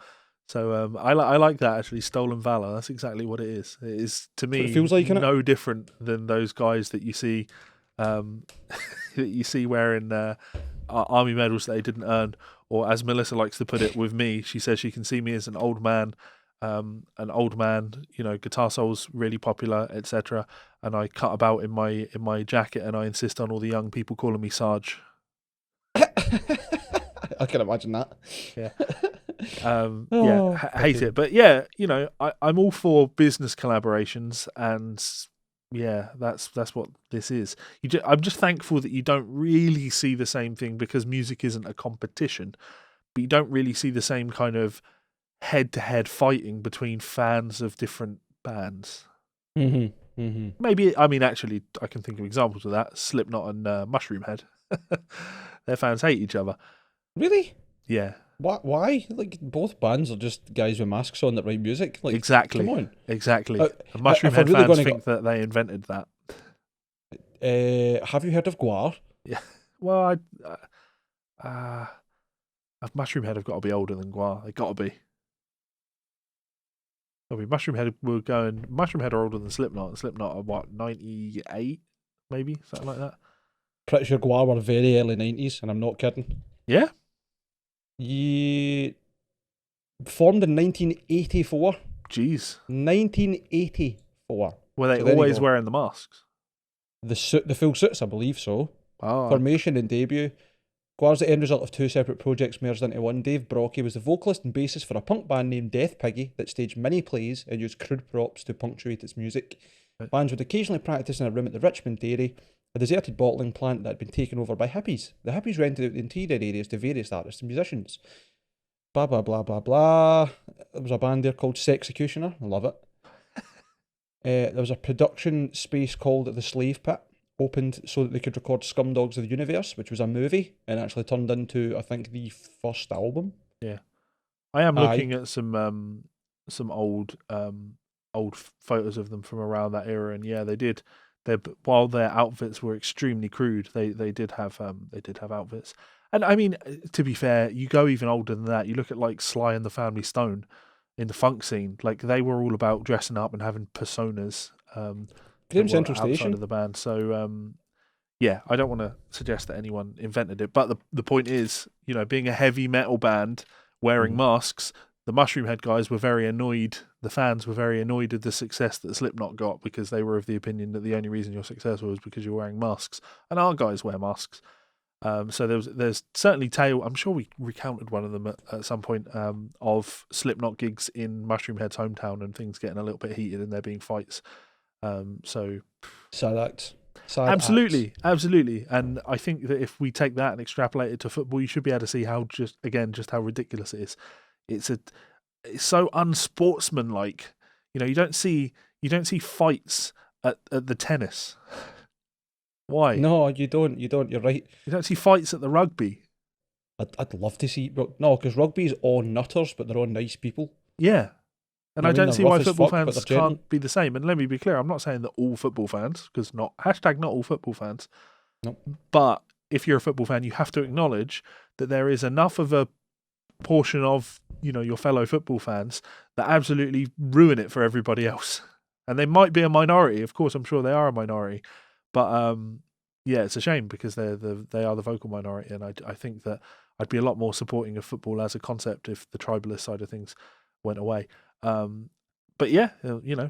So I like that, actually, stolen valor. That's exactly what it is. It is, to me, it feels like, no different than those guys that you see wearing army medals that they didn't earn. Or as Melissa likes to put it with me, she says she can see me as an old man, you know, Guitar Soul's really popular, etc. And I cut about in my jacket, and I insist on all the young people calling me Sarge. I can imagine that. Yeah. Hate it. But yeah, you know, I'm all for business collaborations, and yeah, that's what this is. I'm just thankful that you don't really see the same thing, because music isn't a competition, but you don't really see the same kind of head-to-head fighting between fans of different bands. Maybe, I mean, actually, I can think of examples of that. Slipknot and Mushroom Head. Their fans hate each other. Really? Yeah. Why? Like, both bands are just guys with masks on that write music. Like, exactly. Come on. Exactly. Mushroom Head fans think that they invented that. Have you heard of Gwar? Yeah. Well, Mushroom Head have got to be older than Gwar. They got to be. I mean, Mushroom Head are older than Slipknot. Slipknot are what, 98, maybe, something like that. Pretty sure Gwar were very early 90s, and I'm not kidding. Yeah. Formed in 1984. Jeez. 1984. Were they always wearing the masks? The full suits, I believe so. Oh. Formation and debut. Gwar's the end result of two separate projects merged into one. Dave Brockie was the vocalist and bassist for a punk band named Death Piggy that staged many plays and used crude props to punctuate its music. Right. Bands would occasionally practice in a room at the Richmond Dairy, a deserted bottling plant that had been taken over by hippies. The hippies rented out the interior areas to various artists and musicians. Blah, blah, blah, blah, blah. There was a band there called Sexecutioner. I love it. There was a production space called The Slave Pit, opened so that they could record Scumdogs of the Universe, which was a movie, and actually turned into, I think, the first album. Yeah. I am looking at some old photos of them from around that era, and yeah, they did. While their outfits were extremely crude, they did have outfits. And I mean, to be fair, you go even older than that. You look at like Sly and the Family Stone in the funk scene. Like, they were all about dressing up and having personas. Central Station of the band. So yeah, I don't want to suggest that anyone invented it, but the point is, you know, being a heavy metal band wearing masks, the Mushroomhead guys were very annoyed. The fans were very annoyed at the success that Slipknot got because they were of the opinion that the only reason you're successful was because you're wearing masks, and our guys wear masks. So there's certainly I'm sure we recounted one of them at some point of Slipknot gigs in Mushroomhead's hometown and things getting a little bit heated and there being fights. So sad acts. Absolutely. And I think that if we take that and extrapolate it to football, you should be able to see just how ridiculous it is. It's so unsportsmanlike. You don't see fights at the tennis. Why? No, you don't. You're right. You don't see fights at the rugby. I'd love to see. No, because rugby's all nutters, but they're all nice people. Yeah. And I don't see why football fans gentle. can't be the same. And let me be clear, I'm not saying that all football fans, because not all football fans. Nope. But if you're a football fan, you have to acknowledge that there is enough of a portion of your fellow football fans that absolutely ruin it for everybody else. And they might be a minority. Of course, I'm sure they are a minority. But yeah, it's a shame because they are the vocal minority. And I think that I'd be a lot more supporting of football as a concept if the tribalist side of things went away. But yeah,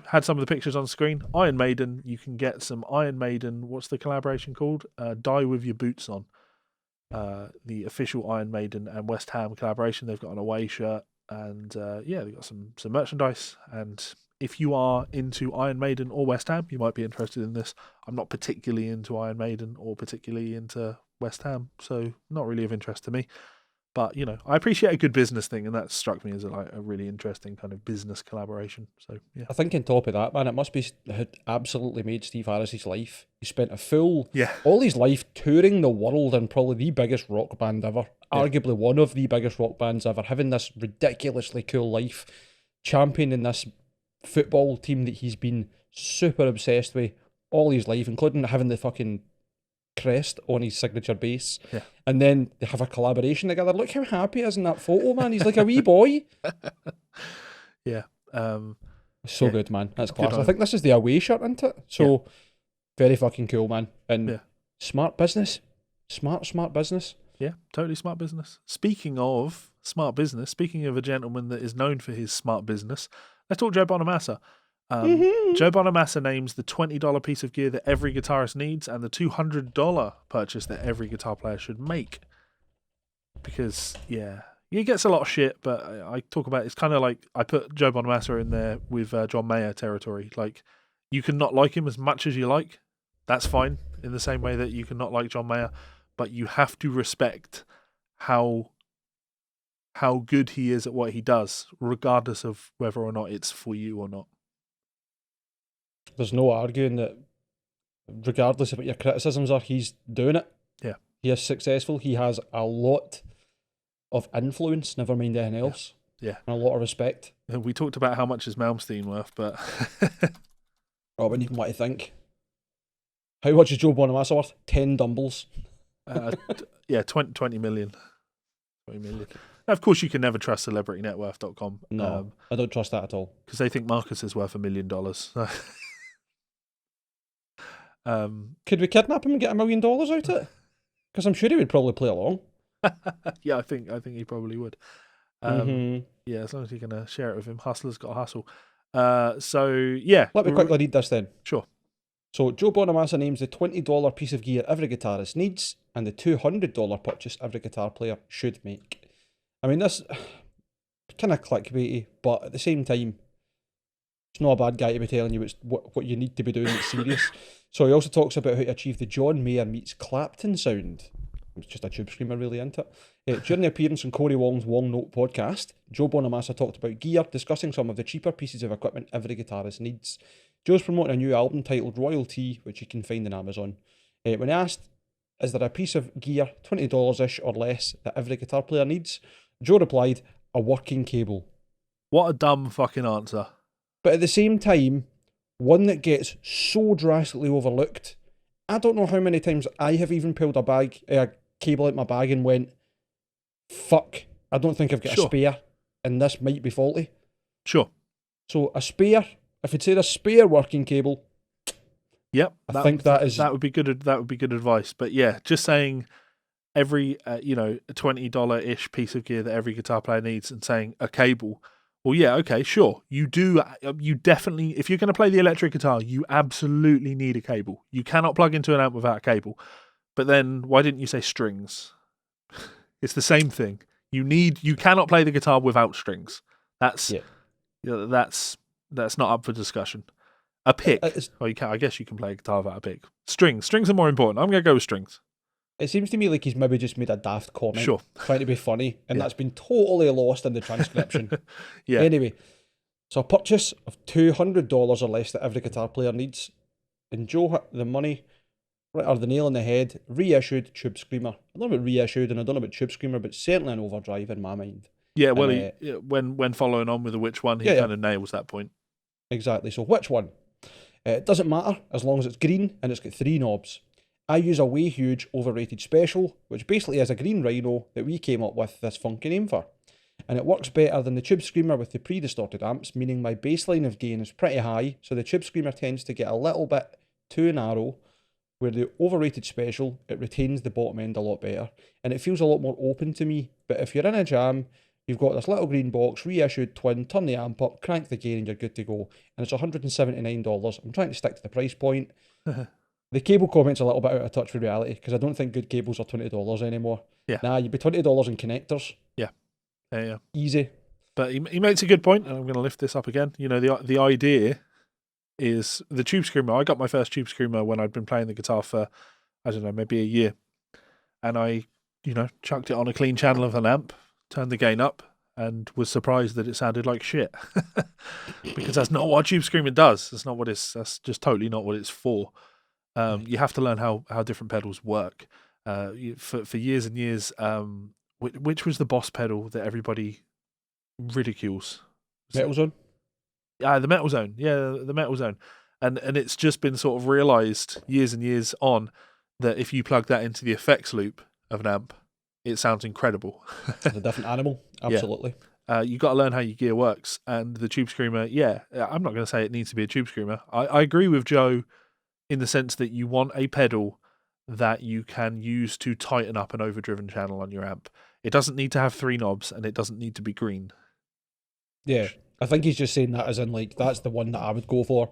had some of the pictures on screen. Iron Maiden, you can get some Iron Maiden. What's the collaboration called? Die With Your Boots On. The official Iron Maiden and West Ham collaboration. They've got an away shirt, and they've got some merchandise. And if you are into Iron Maiden or West Ham, you might be interested in this. I'm not particularly into Iron Maiden or particularly into West Ham, so not really of interest to me. But, I appreciate a good business thing, and that struck me as a really interesting kind of business collaboration. So, yeah. I think on top of that, man, it must be had absolutely made Steve Harris's life. He spent all his life touring the world in probably the biggest rock band ever, arguably one of the biggest rock bands ever, having this ridiculously cool life, championing this football team that he's been super obsessed with all his life, including having the fucking crest on his signature base, and then they have a collaboration together. Look how happy he is in that photo, man. He's like a wee boy. Yeah. Good, man. That's class. I think this is the away shirt, isn't it? So very fucking cool, man. And smart business. Smart business. Yeah, totally smart business. Speaking of smart business, speaking of a gentleman that is known for his smart business, let's talk Joe Bonamassa. Joe Bonamassa names the $20 piece of gear that every guitarist needs and the $200 purchase that every guitar player should make. Because, he gets a lot of shit, but I talk about it's kind of like I put Joe Bonamassa in there with John Mayer territory. Like, you can not like him as much as you like. That's fine, in the same way that you can not like John Mayer, but you have to respect how good he is at what he does, regardless of whether or not it's for you or not. There's no arguing that regardless of what your criticisms are, he's doing it. Yeah. He is successful. He has a lot of influence, never mind anything else. Yeah. And a lot of respect. We talked about how much is Malmsteen worth, but... I wouldn't even want to think. How much is Joe Bonamassa worth? 10 dumbbells. 20 million. 20 million. Now, of course, you can never trust CelebrityNetWorth.com. No, I don't trust that at all. Because they think Marcus is worth $1 million. Could we kidnap him and get $1 million out of it? Because I'm sure he would probably play along. Yeah, I think he probably would. Yeah, as long as you're going to share it with him. Hustler's got a hustle. So, yeah. Let me quickly read this then. Sure. So, Joe Bonamassa names the $20 piece of gear every guitarist needs and the $200 purchase every guitar player should make. I mean, this kind of clickbaity, but at the same time, it's not a bad guy to be telling you what you need to be doing that's serious. So he also talks about how to achieve the John Mayer meets Clapton sound. It's just a tube screamer, really, isn't it? During the appearance on Corey Wong's Wong Note podcast, Joe Bonamassa talked about gear, discussing some of the cheaper pieces of equipment every guitarist needs. Joe's promoting a new album titled Royalty, which you can find on Amazon. When asked, is there a piece of gear, $20-ish or less, that every guitar player needs? Joe replied, a working cable. What a dumb fucking answer. But at the same time, one that gets so drastically overlooked. I don't know how many times I have even pulled a cable out my bag and went, fuck, I don't think I've got a spare, and this might be faulty. Sure. So a spare, if it's a spare working cable, yep, I think that is... That would be good advice. But yeah, just saying every a $20-ish piece of gear that every guitar player needs, and saying a cable. Well, yeah, okay, sure. You do. You definitely, if you're going to play the electric guitar, you absolutely need a cable. You cannot plug into an amp without a cable. But then, why didn't you say strings? It's the same thing. You cannot play the guitar without strings. That's not up for discussion. A pick. Well, you can. I guess you can play a guitar without a pick. Strings are more important. I'm going to go with strings. It seems to me like he's maybe just made a daft comment, sure, trying to be funny, and that's been totally lost in the transcription. Yeah. Anyway, so a purchase of $200 or less that every guitar player needs, and Joe hit the money, or the nail on the head. Reissued Tube Screamer. I don't know about reissued, and I don't know about Tube Screamer, but certainly an overdrive in my mind. Yeah, well, when following on with the which one, he kind of nails that point. Exactly. So which one? It doesn't matter as long as it's green and it's got 3 knobs. I use a way huge overrated special, which basically is a green rhino that we came up with this funky name for. And it works better than the Tube Screamer with the pre-distorted amps, meaning my baseline of gain is pretty high, so the Tube Screamer tends to get a little bit too narrow, where the overrated special, it retains the bottom end a lot better, and it feels a lot more open to me. But if you're in a jam, you've got this little green box, reissued twin, turn the amp up, crank the gain, and you're good to go. And it's $179. I'm trying to stick to the price point. The cable comment's a little bit out of touch with reality, because I don't think good cables are $20 anymore. Yeah. Nah, you'd be $20 in connectors. Yeah. Easy. But he makes a good point, and I'm going to lift this up again. The idea is the Tube Screamer. I got my first Tube Screamer when I'd been playing the guitar for, I don't know, maybe a year. And I, chucked it on a clean channel of an amp, turned the gain up, and was surprised that it sounded like shit. Because that's not what a Tube Screamer does. That's just totally not what it's for. You have to learn how different pedals work. For years and years, which was the boss pedal that everybody ridicules? Metal Zone? The Metal Zone. Yeah, the Metal Zone. And it's just been sort of realised years and years on that if you plug that into the effects loop of an amp, it sounds incredible. It's a different animal. Absolutely. You've got to learn how your gear works. And the Tube Screamer, I'm not going to say it needs to be a Tube Screamer. I agree with Joe in the sense that you want a pedal that you can use to tighten up an overdriven channel on your amp. It doesn't need to have 3 knobs, and it doesn't need to be green. Yeah, I think he's just saying that as in, like, that's the one that I would go for,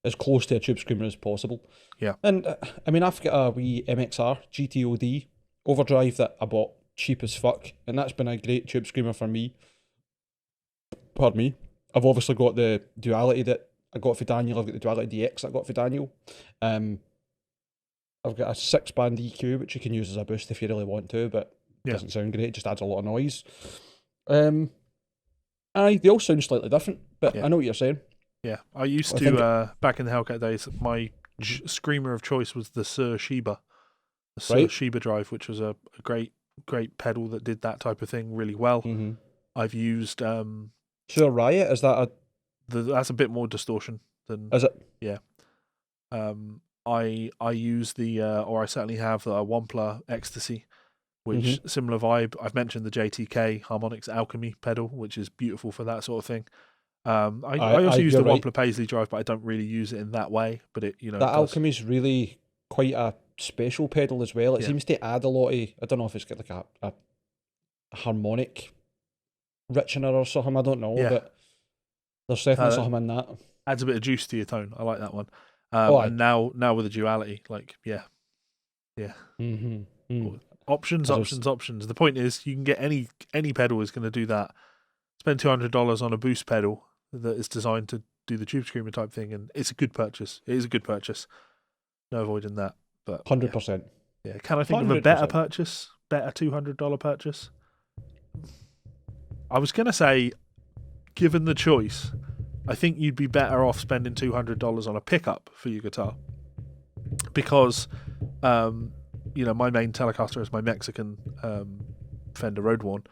as close to a Tube Screamer as possible. Yeah. And, I mean, I've got a wee MXR GTOD overdrive that I bought cheap as fuck, and that's been a great Tube Screamer for me. Pardon me. I've obviously got the Duality that I got for Daniel. I've got the Duality DX that I got for Daniel. I've got a 6-band EQ, which you can use as a boost if you really want to, but it doesn't sound great. It just adds a lot of noise. They all sound slightly different, but I know what you're saying. Yeah, I used to, back in the Hellcat days, my screamer of choice was the Sir Sheba. The Sir Sheba drive, which was a great pedal that did that type of thing really well. Mm-hmm. I've used... Sir Riot, is that a... That's a bit more distortion than... Is it? Yeah. I use or I certainly have the Wampler Ecstasy, which similar vibe. I've mentioned the JTK Harmonix Alchemy pedal, which is beautiful for that sort of thing. I also use the Wampler Paisley drive, but I don't really use it in that way. But it, that Alchemy's really quite a special pedal as well. It seems to add a lot of... I don't know if it's got like a harmonic rich in it or something. I don't know, but there's definitely something in that. Adds a bit of juice to your tone. I like that one. And now with the Duality, options. The point is, you can get any pedal is going to do that. Spend $200 on a boost pedal that is designed to do the Tube Screamer type thing, and it's a good purchase. It is a good purchase. No avoiding that. But 100%. Yeah. Can I think of a better purchase? Better $200 purchase? I was going to say, given the choice, I think you'd be better off spending $200 on a pickup for your guitar, because my main Telecaster is my Mexican Fender Road Worn,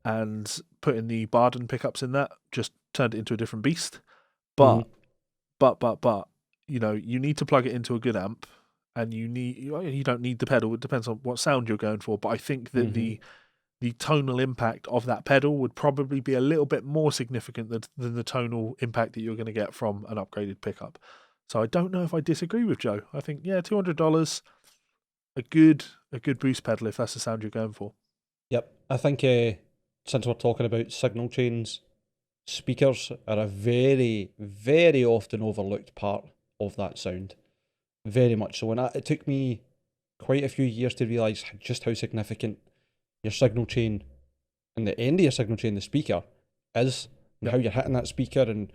and putting the Barden pickups in that just turned it into a different beast. But you need to plug it into a good amp, and you don't need the pedal. It depends on what sound you're going for. But I think that the tonal impact of that pedal would probably be a little bit more significant than the tonal impact that you're going to get from an upgraded pickup. So I don't know if I disagree with Joe. I think, $200, a good a good boost pedal if that's the sound you're going for. Yep. I think since we're talking about signal chains, speakers are a very, very often overlooked part of that sound. Very much so. And it took me quite a few years to realise just how significant your signal chain and the end of your signal chain, the speaker, is, and how you're hitting that speaker, and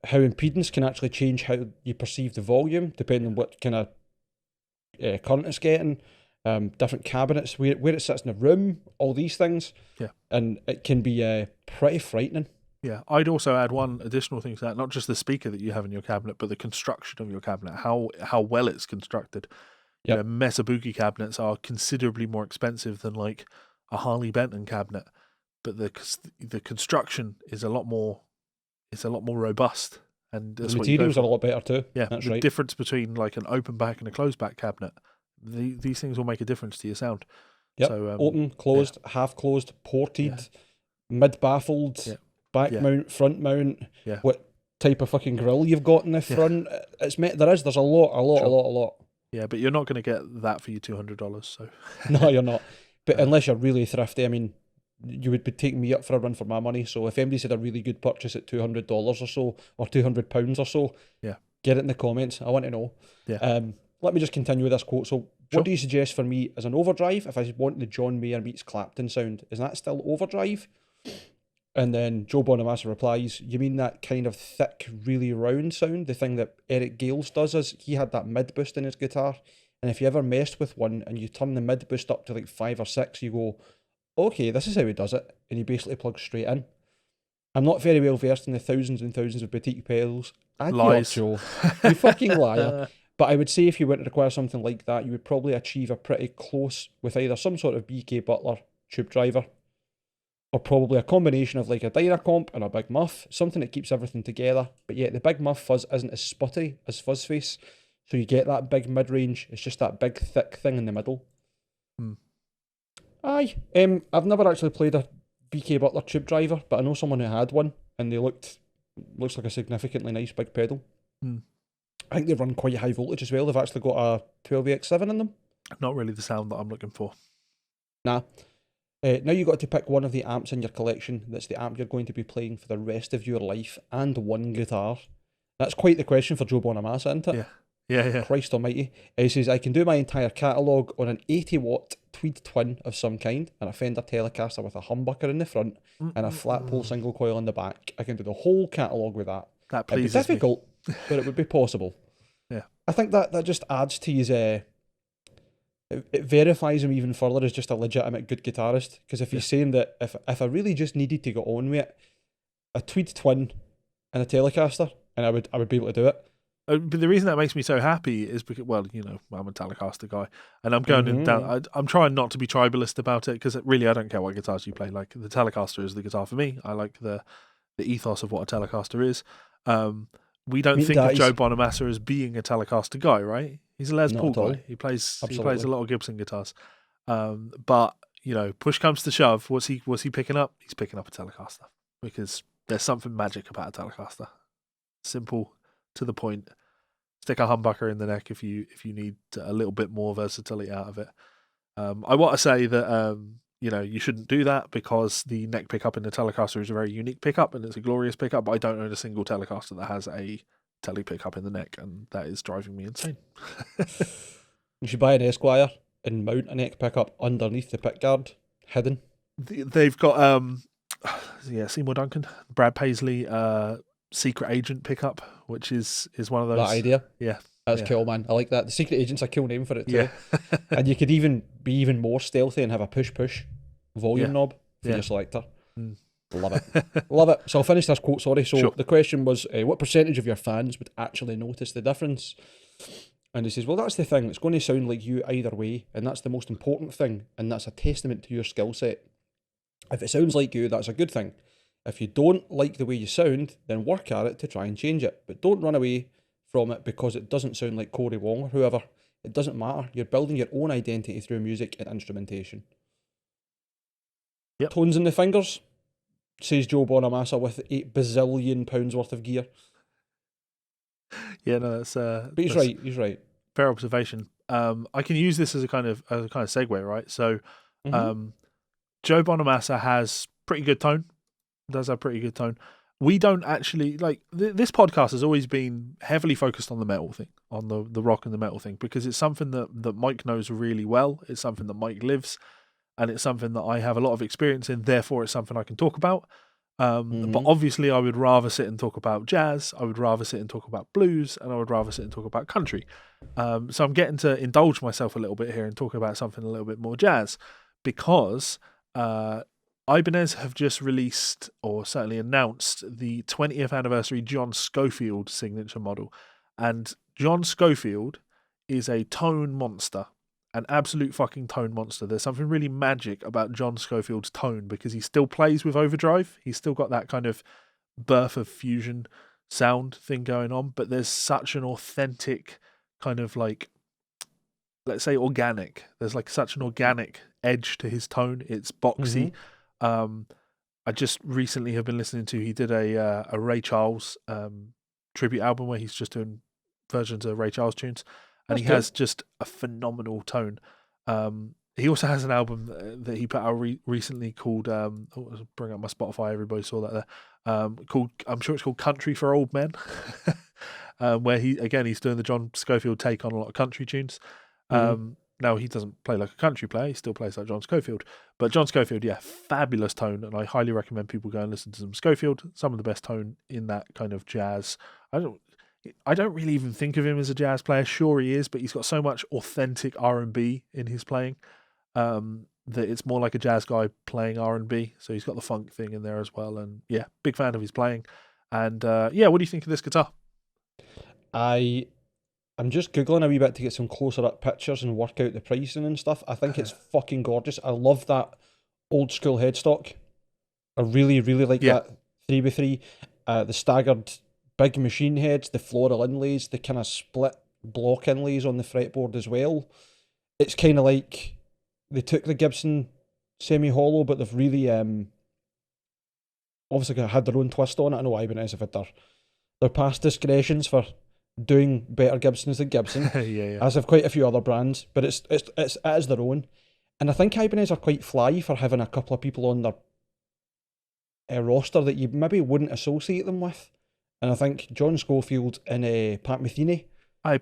how impedance can actually change how you perceive the volume depending on what kind of current it's getting, different cabinets, where it sits in the room, all these things. Yeah. And it can be pretty frightening. Yeah, I'd also add one additional thing to that, not just the speaker that you have in your cabinet, but the construction of your cabinet, how well it's constructed. Yep. You know, Mesa cabinets are considerably more expensive than like a Harley Benton cabinet, but the construction is a lot more robust, and that's The what you go materials for. are a lot better too. Yeah, that's the right. difference between like an open back and a closed back cabinet, these things will make a difference to your sound. Yep. So, open, closed, half closed, ported, mid baffled, back mount, front mount. Yeah. What type of fucking grill you've got in the front? There's a lot. Yeah, but you're not going to get that for your $200. So No, you're not. But unless you're really thrifty, I mean, you would be taking me up for a run for my money. So if anybody said a really good purchase at $200 or so, or £200 or so, get it in the comments. I want to know. Yeah. Let me just continue with this quote. So, what do you suggest for me as an overdrive if I want the John Mayer meets Clapton sound? Is that still overdrive? And then Joe Bonamassa replies, you mean that kind of thick, really round sound? The thing that Eric Gales does is he had that mid boost in his guitar. And if you ever messed with one and you turn the mid boost up to like 5 or 6, you go, okay, this is how he does it. And he basically plugs straight in. I'm not very well versed in the thousands and thousands of boutique pedals. Lies. Joe. You fucking liar. But I would say if you were to require something like that, you would probably achieve a pretty close with either some sort of BK Butler tube driver, or probably a combination of like a Dynacomp and a big muff, something that keeps everything together, but yet the big muff fuzz isn't as sputty as Fuzzface, so you get that big mid-range, it's just that big thick thing in the middle. Aye. I've never actually played a BK Butler tube driver, but I know someone who had one, and they looks like a significantly nice big pedal. I think they run quite high voltage as well. They've actually got a 12AX7 in them. Not really the sound that I'm looking for. Nah. Now you've got to pick one of the amps in your collection that's the amp you're going to be playing for the rest of your life, and one guitar. That's quite the question for Joe Bonamassa, isn't it? Yeah. Christ almighty. He says, I can do my entire catalogue on an 80-watt Tweed Twin of some kind, and a Fender Telecaster with a humbucker in the front, and a flat pole single coil in the back. I can do the whole catalogue with that. That pleases It'd be difficult, but it would be possible. Yeah. I think that just adds to his... It verifies him even further as just a legitimate good guitarist, because if he's saying that if I really just needed to go on with it, a Tweed Twin and a Telecaster, and I would be able to do it. But the reason that makes me so happy is because, well, you know, I'm a Telecaster guy, and I'm going down. I'm trying not to be tribalist about it, because really I don't care what guitars you play. Like, the Telecaster is the guitar for me. I like the ethos of what a Telecaster is. We don't think of Joe Bonamassa as being a Telecaster guy, right? He's a Les Paul guy. He plays a lot of Gibson guitars. But you know, push comes to shove, what's he picking up? He's picking up a Telecaster, because there's something magic about a Telecaster. Simple, to the point. Stick a humbucker in the neck if you need a little bit more versatility out of it. I want to say that you know, you shouldn't do that, because the neck pickup in the Telecaster is a very unique pickup and it's a glorious pickup, but I don't own a single Telecaster that has a Tele pickup in the neck, and that is driving me insane. You should buy an Esquire and mount a neck pickup underneath the pickguard, hidden. They've got Seymour Duncan, Brad Paisley secret agent pickup, which is one of those. That idea? Yeah. That's cool, man. I like that. The secret agent's a cool name for it too. Yeah. And you could even be even more stealthy and have a push volume knob for your selector. Love it. Love it. So I'll finish this quote, sorry. So the question was, what percentage of your fans would actually notice the difference? And he says, well, that's the thing. It's going to sound like you either way, and that's the most important thing, and that's a testament to your skill set. If it sounds like you, that's a good thing. If you don't like the way you sound, then work at it to try and change it. But don't run away from it because it doesn't sound like Corey Wong or whoever. It doesn't matter. You're building your own identity through music and instrumentation. Yep. Tones in the fingers, says Joe Bonamassa with £8 bazillion worth of gear. Yeah, no, that's but he's right. Fair observation. I can use this as a kind of segue, right? So, Mm-hmm. Joe Bonamassa has pretty good tone. Does have pretty good tone. We don't actually like this podcast has always been heavily focused on the metal thing, on the rock and the metal thing, because it's something that Mike knows really well. It's something that Mike lives, and it's something that I have a lot of experience in. Therefore, it's something I can talk about. But obviously, I would rather sit and talk about jazz. I would rather sit and talk about blues, and I would rather sit and talk about country. So I'm getting to indulge myself a little bit here and talk about something a little bit more jazz, because Ibanez have just released, or certainly announced, the 20th anniversary John Scofield signature model. And John Scofield is a tone monster, an absolute fucking tone monster. There's something really magic about John Scofield's tone, because he still plays with overdrive. He's still got that kind of birth of fusion sound thing going on, but there's such an authentic kind of like, let's say, organic. There's like such an organic edge to his tone. It's boxy. I just recently have been listening to, he did a Ray Charles tribute album where he's just doing versions of Ray Charles tunes, and he has just a phenomenal tone. He also has an album that he put out recently called I'll bring up my Spotify, everybody saw that there, called, I'm sure it's called Country for Old Men, where he's doing the John Scofield take on a lot of country tunes. Now, he doesn't play like a country player, he still plays like John Scofield. But John Scofield, yeah, fabulous tone, and I highly recommend people go and listen to some Scofield. Some of the best tone in that kind of jazz. I don't really even think of him as a jazz player. Sure he is, but he's got so much authentic R&B in his playing that it's more like a jazz guy playing R&B. So he's got the funk thing in there as well. And yeah, big fan of his playing. And what do you think of this guitar? I'm just Googling a wee bit to get some closer up pictures and work out the pricing and stuff. I think it's fucking gorgeous. I love that old school headstock. I really, really like that 3x3. The staggered big machine heads, the floral inlays, the kind of split block inlays on the fretboard as well. It's kind of like they took the Gibson semi-hollow, but they've really obviously had their own twist on it. I know Ibanez have had their past discretions for doing better Gibsons than Gibson, as have quite a few other brands, but it is their own. And I think Ibanez are quite fly for having a couple of people on their roster that you maybe wouldn't associate them with. And I think John Scofield and Pat Metheny.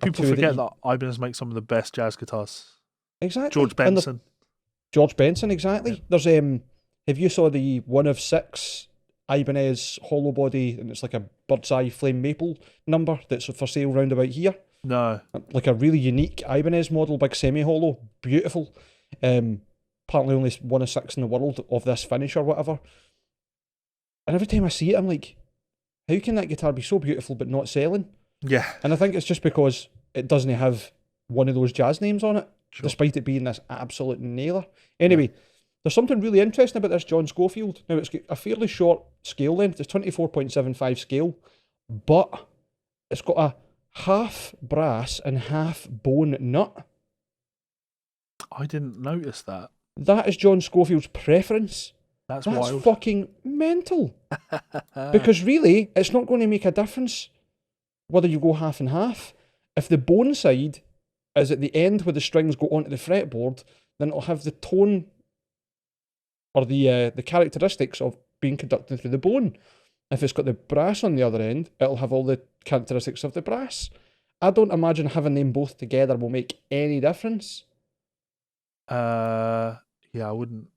People forget that Ibanez makes some of the best jazz guitars. Exactly. George Benson. Exactly. Yeah. There's have you saw the 1 of 6 Ibanez hollow body, and it's like a bird's eye flame maple number that's for sale round about here? No. Like a really unique Ibanez model, big semi-hollow, beautiful. Apparently only 1 of 6 in the world of this finish or whatever. And every time I see it, I'm like, how can that guitar be so beautiful but not selling? Yeah. And I think it's just because it doesn't have one of those jazz names on it, despite it being this absolute nailer. Anyway, there's something really interesting about this John Scofield. Now, it's got a fairly short scale length. It's 24.75 scale, but it's got a half brass and half bone nut. I didn't notice that. That is John Scofield's preference. That's wild. That's fucking mental. Because really, it's not going to make a difference whether you go half and half. If the bone side is at the end where the strings go onto the fretboard, then it'll have the tone or the characteristics of being conducted through the bone. If it's got the brass on the other end, it'll have all the characteristics of the brass. I don't imagine having them both together will make any difference. Yeah, I wouldn't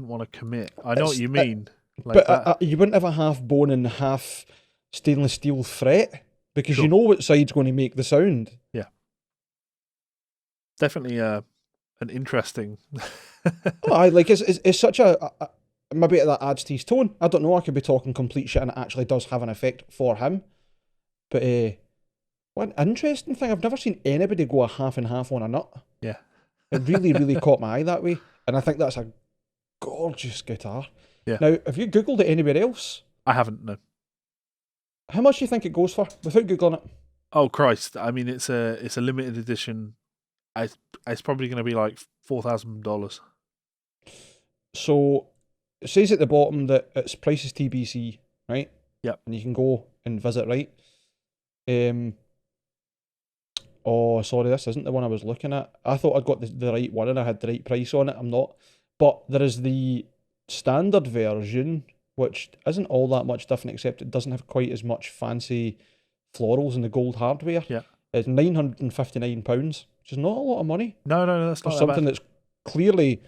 want to commit. I know what you mean. But you wouldn't have a half bone and half stainless steel fret, because you know what side's going to make the sound. Yeah. Definitely an interesting... it's such a maybe that adds to his tone. I don't know, I could be talking complete shit and it actually does have an effect for him. But what an interesting thing, I've never seen anybody go a half and half on a nut. Yeah. It really, really caught my eye that way. And I think that's a gorgeous guitar. Yeah. Now, have you Googled it anywhere else? I haven't, no. How much do you think it goes for without Googling it? Oh, Christ. I mean, it's a limited edition. It's probably going to be like $4,000. So it says at the bottom that its price is TBC, right? Yep. And you can go and visit, right? Oh, sorry, this isn't the one I was looking at. I thought I'd got the right one and I had the right price on it. I'm not. But there is the standard version, which isn't all that much different, except it doesn't have quite as much fancy florals and the gold hardware. Yeah. It's £959, which is not a lot of money No, that's for not that something bad. that's clearly.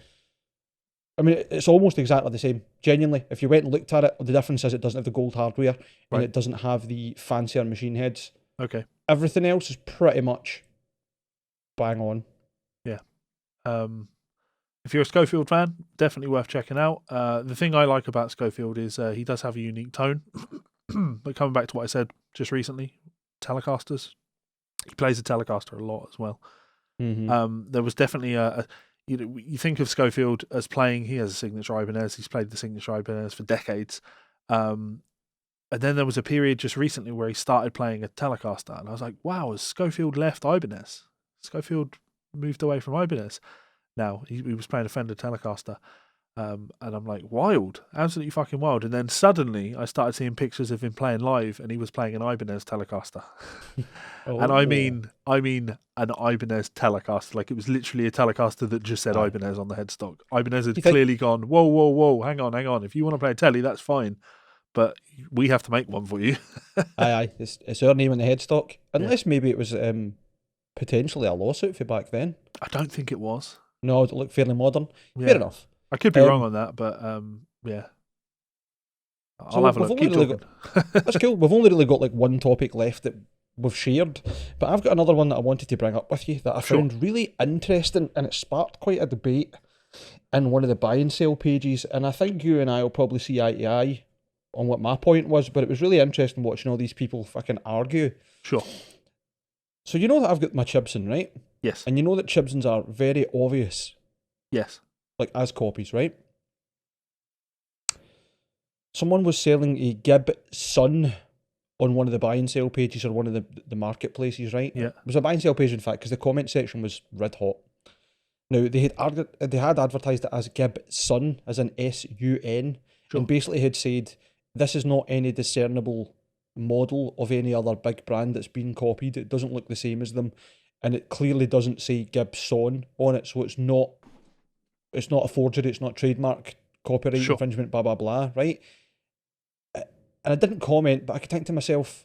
I mean, it's almost exactly the same. Genuinely, if you went and looked at it, the difference is it doesn't have the gold hardware and Right. it doesn't have the fancier machine heads. Okay. Everything else is pretty much bang on. Yeah. If you're a Scofield fan, definitely worth checking out. The thing I like about Scofield is he does have a unique tone. But coming back to what I said just recently, Telecasters, he plays a Telecaster a lot as well. Mm-hmm. There was definitely you think of Scofield as playing. He has a signature Ibanez. He's played the signature Ibanez for decades. And then there was a period just recently where he started playing a Telecaster, and I was like, "Wow, has Scofield left Ibanez? Scofield moved away from Ibanez." Now he was playing a Fender Telecaster, and I'm like, wild, absolutely fucking wild. And then suddenly I started seeing pictures of him playing live, and he was playing an Ibanez Telecaster. And I mean an Ibanez Telecaster. Like, it was literally a Telecaster that just said Ibanez on the headstock. Ibanez had clearly gone, whoa, hang on. If you want to play a telly, that's fine, but we have to make one for you. aye. It's our name on the headstock. Unless maybe it was potentially a lawsuit for back then. I don't think it was. No, it looked fairly modern. Yeah. Fair enough. I could be wrong on that, but yeah. I'll have a look. Keep talking. That's cool. We've only really got like one topic left that we've shared, but I've got another one that I wanted to bring up with you that I found really interesting, and it sparked quite a debate in one of the buy and sell pages, and I think you and I will probably see eye to eye on what my point was, but it was really interesting watching all these people fucking argue. Sure. So you know that I've got my Chibson, right? Yes. And you know that Chibsons are very obvious. Yes. Like as copies, right? Someone was selling a Gibson on one of the buy and sell pages or one of the marketplaces, right? Yeah. It was a buy and sell page, in fact, because the comment section was red hot. Now, they had advertised it as Gibson, as an S-U-N, and basically had said, this is not any discernible model of any other big brand that's been copied. It doesn't look the same as them, and it clearly doesn't say Gibson on it, so it's not a forgery, it's not trademark, copyright infringement, blah, blah, blah, right? And I didn't comment, but I could think to myself,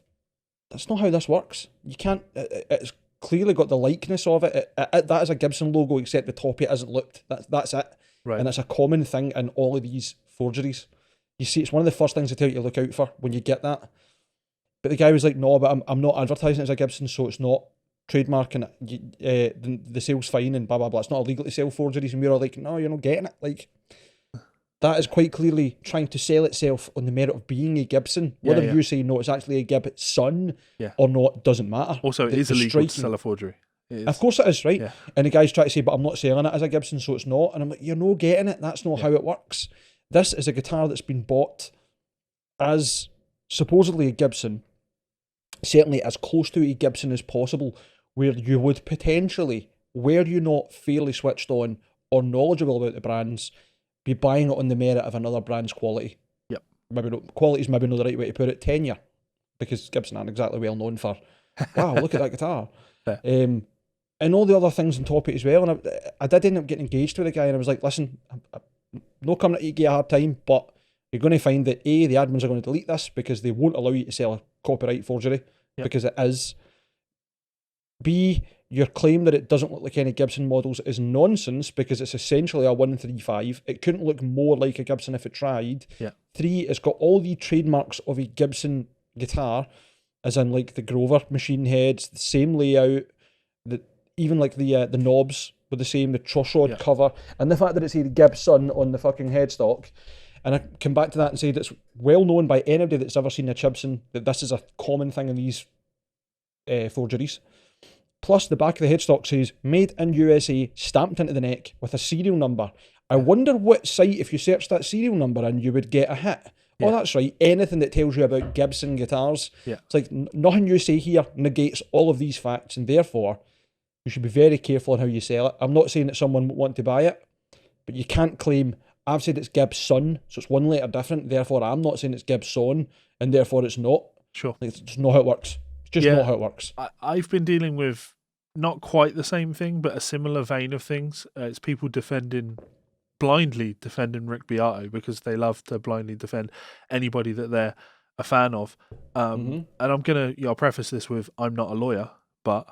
that's not how this works. You can't, it's clearly got the likeness of it. That is a Gibson logo, except the top of it hasn't looked. That's it. Right. And it's a common thing in all of these forgeries. You see, it's one of the first things I tell you to look out for when you get that. But the guy was like, no, but I'm not advertising it as a Gibson, so it's not trademark, and the sale's fine and blah, blah, blah. It's not illegal to sell forgeries. And we're all like, no, you're not getting it. Like, that is quite clearly trying to sell itself on the merit of being a Gibson. Whether you say, no, it's actually a Gibson or not, doesn't matter. Also, it is illegal to sell a forgery. Of course it is, right? Yeah. And the guy's trying to say, but I'm not selling it as a Gibson, so it's not. And I'm like, you're not getting it. That's not how it works. This is a guitar that's been bought as supposedly a Gibson, certainly as close to a Gibson as possible, where you would potentially, were you not fairly switched on or knowledgeable about the brands, be buying it on the merit of another brand's quality. Yep. Quality's maybe not the right way to put it. Tenure, because Gibson aren't exactly well known for, wow, look at that guitar. Yeah. And all the other things on top of it as well. And I did end up getting engaged with the guy, and I was like, listen, I'm not coming to give you a hard time, but you're going to find that A, the admins are going to delete this because they won't allow you to sell a copyright forgery, because it is. B, your claim that it doesn't look like any Gibson models is nonsense, because it's essentially a 135. It couldn't look more like a Gibson if it tried. Yeah. 3, it's got all the trademarks of a Gibson guitar, as in like the Grover machine heads, the same layout, even like the knobs were the same, the truss rod cover, and the fact that it's a Gibson on the fucking headstock. And I come back to that and say that it's well known by anybody that's ever seen a Chibson that this is a common thing in these forgeries. Plus, the back of the headstock says, made in USA, stamped into the neck with a serial number. I wonder what site, if you search that serial number in, you would get a hit. Yeah. Oh, that's right. Anything that tells you about Gibson guitars. Yeah. It's like, nothing you say here negates all of these facts, and therefore, you should be very careful on how you sell it. I'm not saying that someone won't want to buy it, but you can't claim, I've said it's Gibson, so it's one letter different, therefore I'm not saying it's Gibson, and therefore it's not. Sure. Like, it's just not how it works. It's just not how it works. I've been dealing with not quite the same thing, but a similar vein of things. It's people blindly defending Rick Beato because they love to blindly defend anybody that they're a fan of. And I'm gonna, I'll preface this with, I'm not a lawyer, but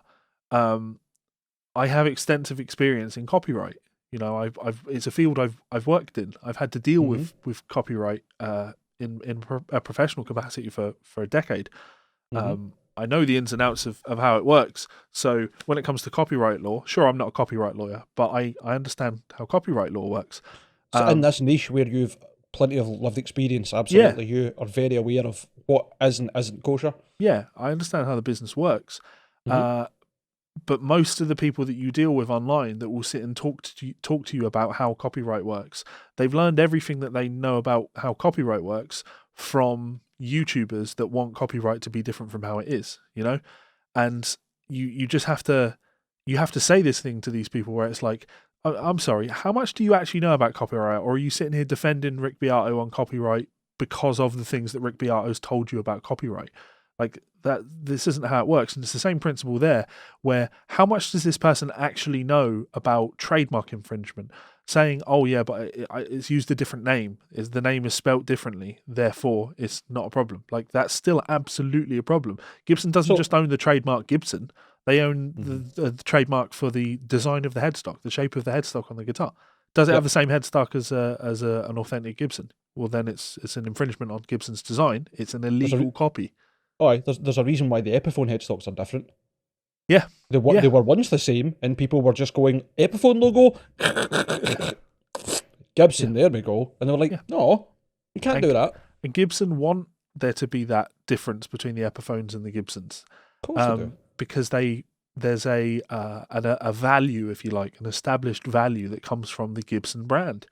I have extensive experience in copyright. It's a field I've worked in. I've had to deal with copyright in a professional capacity for a decade. I know the ins and outs of how it works. So when it comes to copyright law, sure, I'm not a copyright lawyer, but I understand how copyright law works. So in this niche where you've plenty of lived experience, absolutely, you are very aware of what is and isn't kosher. Yeah, I understand how the business works. But most of the people that you deal with online that will sit and talk to you about how copyright works, they've learned everything that they know about how copyright works from YouTubers that want copyright to be different from how it is, and you just have to say this thing to these people where it's like, I'm sorry, how much do you actually know about copyright, or are you sitting here defending Rick Beato on copyright because of the things that Rick Beato's told you about copyright? Like that, this isn't how it works. And it's the same principle there, where how much does this person actually know about trademark infringement? Saying, oh yeah, but it's used a different name. The name is spelt differently, therefore it's not a problem. Like that's still absolutely a problem. Gibson doesn't just own the trademark Gibson. They own the trademark for the design of the headstock, the shape of the headstock on the guitar. Does it have the same headstock as an authentic Gibson? Well, then it's an infringement on Gibson's design. It's an illegal copy. Oh, there's a reason why the Epiphone headstocks are different. Yeah. They were once the same, and people were just going, Epiphone logo, Gibson, there we go. And they were like, no, you can't do that. And Gibson want there to be that difference between the Epiphones and the Gibsons. Of course they do. Because there's a value, if you like, an established value that comes from the Gibson brand.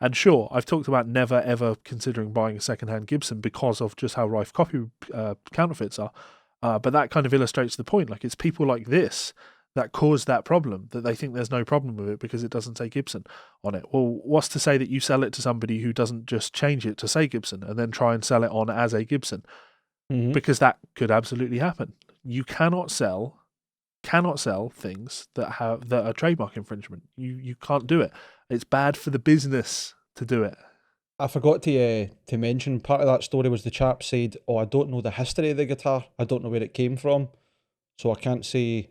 And sure, I've talked about never ever considering buying a secondhand Gibson because of just how rife counterfeits are. But that kind of illustrates the point. Like, it's people like this that cause that problem, that they think there's no problem with it because it doesn't say Gibson on it. Well, what's to say that you sell it to somebody who doesn't just change it to say Gibson and then try and sell it on as a Gibson? Because that could absolutely happen. You cannot sell things that are trademark infringement. You can't do it. It's bad for the business to do it. I forgot to mention, part of that story was the chap said, I don't know the history of the guitar. I don't know where it came from, so I can't say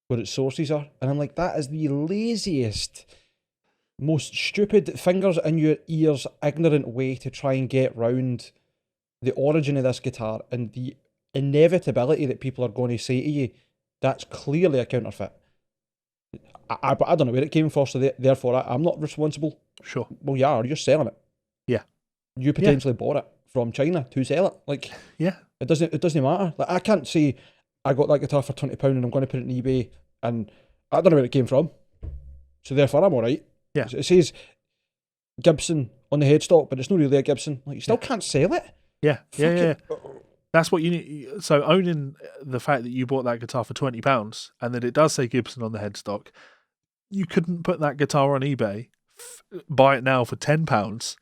where its sources are. And I'm like, that is the laziest, most stupid, fingers in your ears, ignorant way to try and get round the origin of this guitar and the inevitability that people are going to say to you, that's clearly a counterfeit. I don't know where it came from, so therefore I'm not responsible. Sure. Well, you're selling it. Yeah. You potentially bought it from China to sell it. Like, yeah, it doesn't matter. Like, I can't say I got that guitar for £20 and I'm going to put it on eBay and I don't know where it came from, so therefore I'm all right. Yeah. It says Gibson on the headstock, but it's not really a Gibson. Like, you still can't sell it. Yeah. That's what you need. So owning the fact that you bought that guitar for £20 and that it does say Gibson on the headstock, you couldn't put that guitar on eBay, buy it now for £10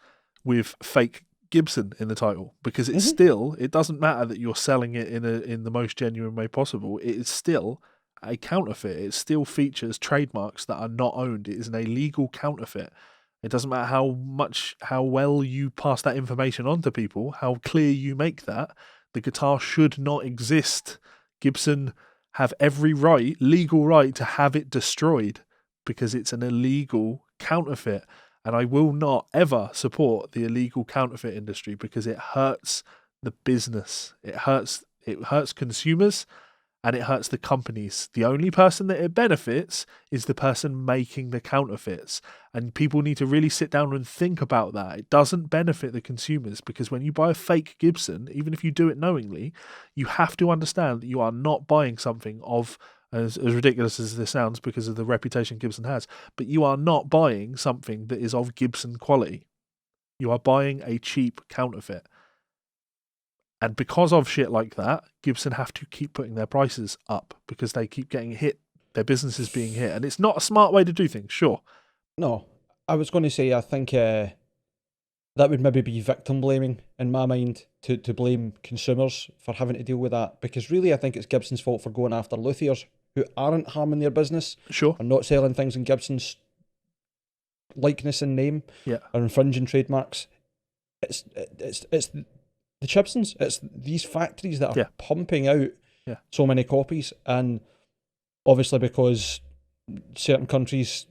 with fake Gibson in the title, because it's still, it doesn't matter that you're selling it in the most genuine way possible. It is still a counterfeit. It still features trademarks that are not owned. It is an illegal counterfeit. It doesn't matter how well you pass that information on to people, how clear you make that. The guitar should not exist. Gibson have every legal right to have it destroyed because it's an illegal counterfeit. And I will not ever support the illegal counterfeit industry because it hurts the business. It hurts consumers and it hurts the companies. The only person that it benefits is the person making the counterfeits. And people need to really sit down and think about that. It doesn't benefit the consumers because when you buy a fake Gibson, even if you do it knowingly, you have to understand that you are not buying something of, as ridiculous as this sounds because of the reputation Gibson has, but you are not buying something that is of Gibson quality. You are buying a cheap counterfeit. And because of shit like that, Gibson have to keep putting their prices up because they keep getting hit. Their business is being hit. And it's not a smart way to do things, sure. No, I was going to say, I think that would maybe be victim blaming in my mind, to blame consumers for having to deal with that. Because really, I think it's Gibson's fault for going after luthiers who aren't harming their business, Sure. are not selling things in Gibson's likeness and name, are infringing trademarks. It's the Gibsons. It's these factories that are pumping out so many copies, and obviously because certain countries,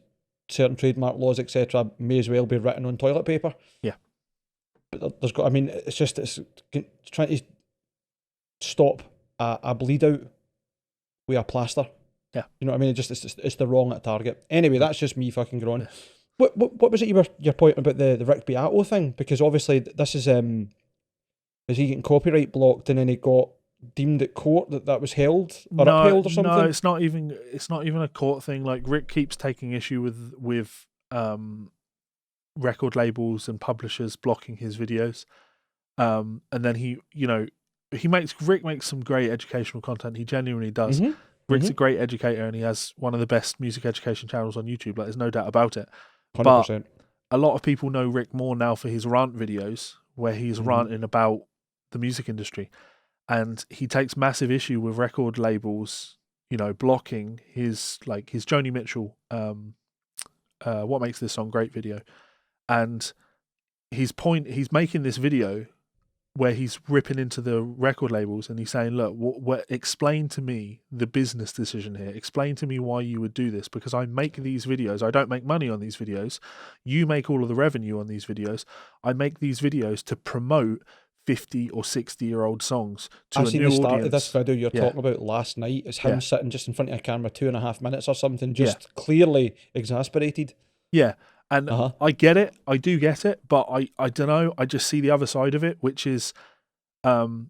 certain trademark laws, etc., may as well be written on toilet paper. Yeah. But there's got. I mean, it's trying to stop a bleed out with a plaster. Yeah. You know what I mean? It's the wrong target. Anyway, that's just me fucking growing. Yeah. What was it your point about the Rick Beato thing? Because obviously this is he getting copyright blocked and then he got deemed at court that was held or upheld or something? No, it's not even a court thing. Like Rick keeps taking issue with record labels and publishers blocking his videos. And then Rick makes some great educational content. He genuinely does. Mm-hmm. Rick's a great educator and he has one of the best music education channels on YouTube. Like, there's no doubt about it. 100%. But a lot of people know Rick more now for his rant videos where he's ranting about the music industry. And he takes massive issue with record labels, blocking his Joni Mitchell, What Makes This Song Great video. And he's making this video where he's ripping into the record labels and he's saying, look, explain to me the business decision here. Explain to me why you would do this, because I make these videos. I don't make money on these videos. You make all of the revenue on these videos. I make these videos to promote 50 or 60-year-old songs to a new audience. Start of this video you're talking about last night. It's him sitting just in front of a camera 2.5 minutes or something, just clearly exasperated. Yeah. And I get it. I do get it. But I don't know. I just see the other side of it, which is you're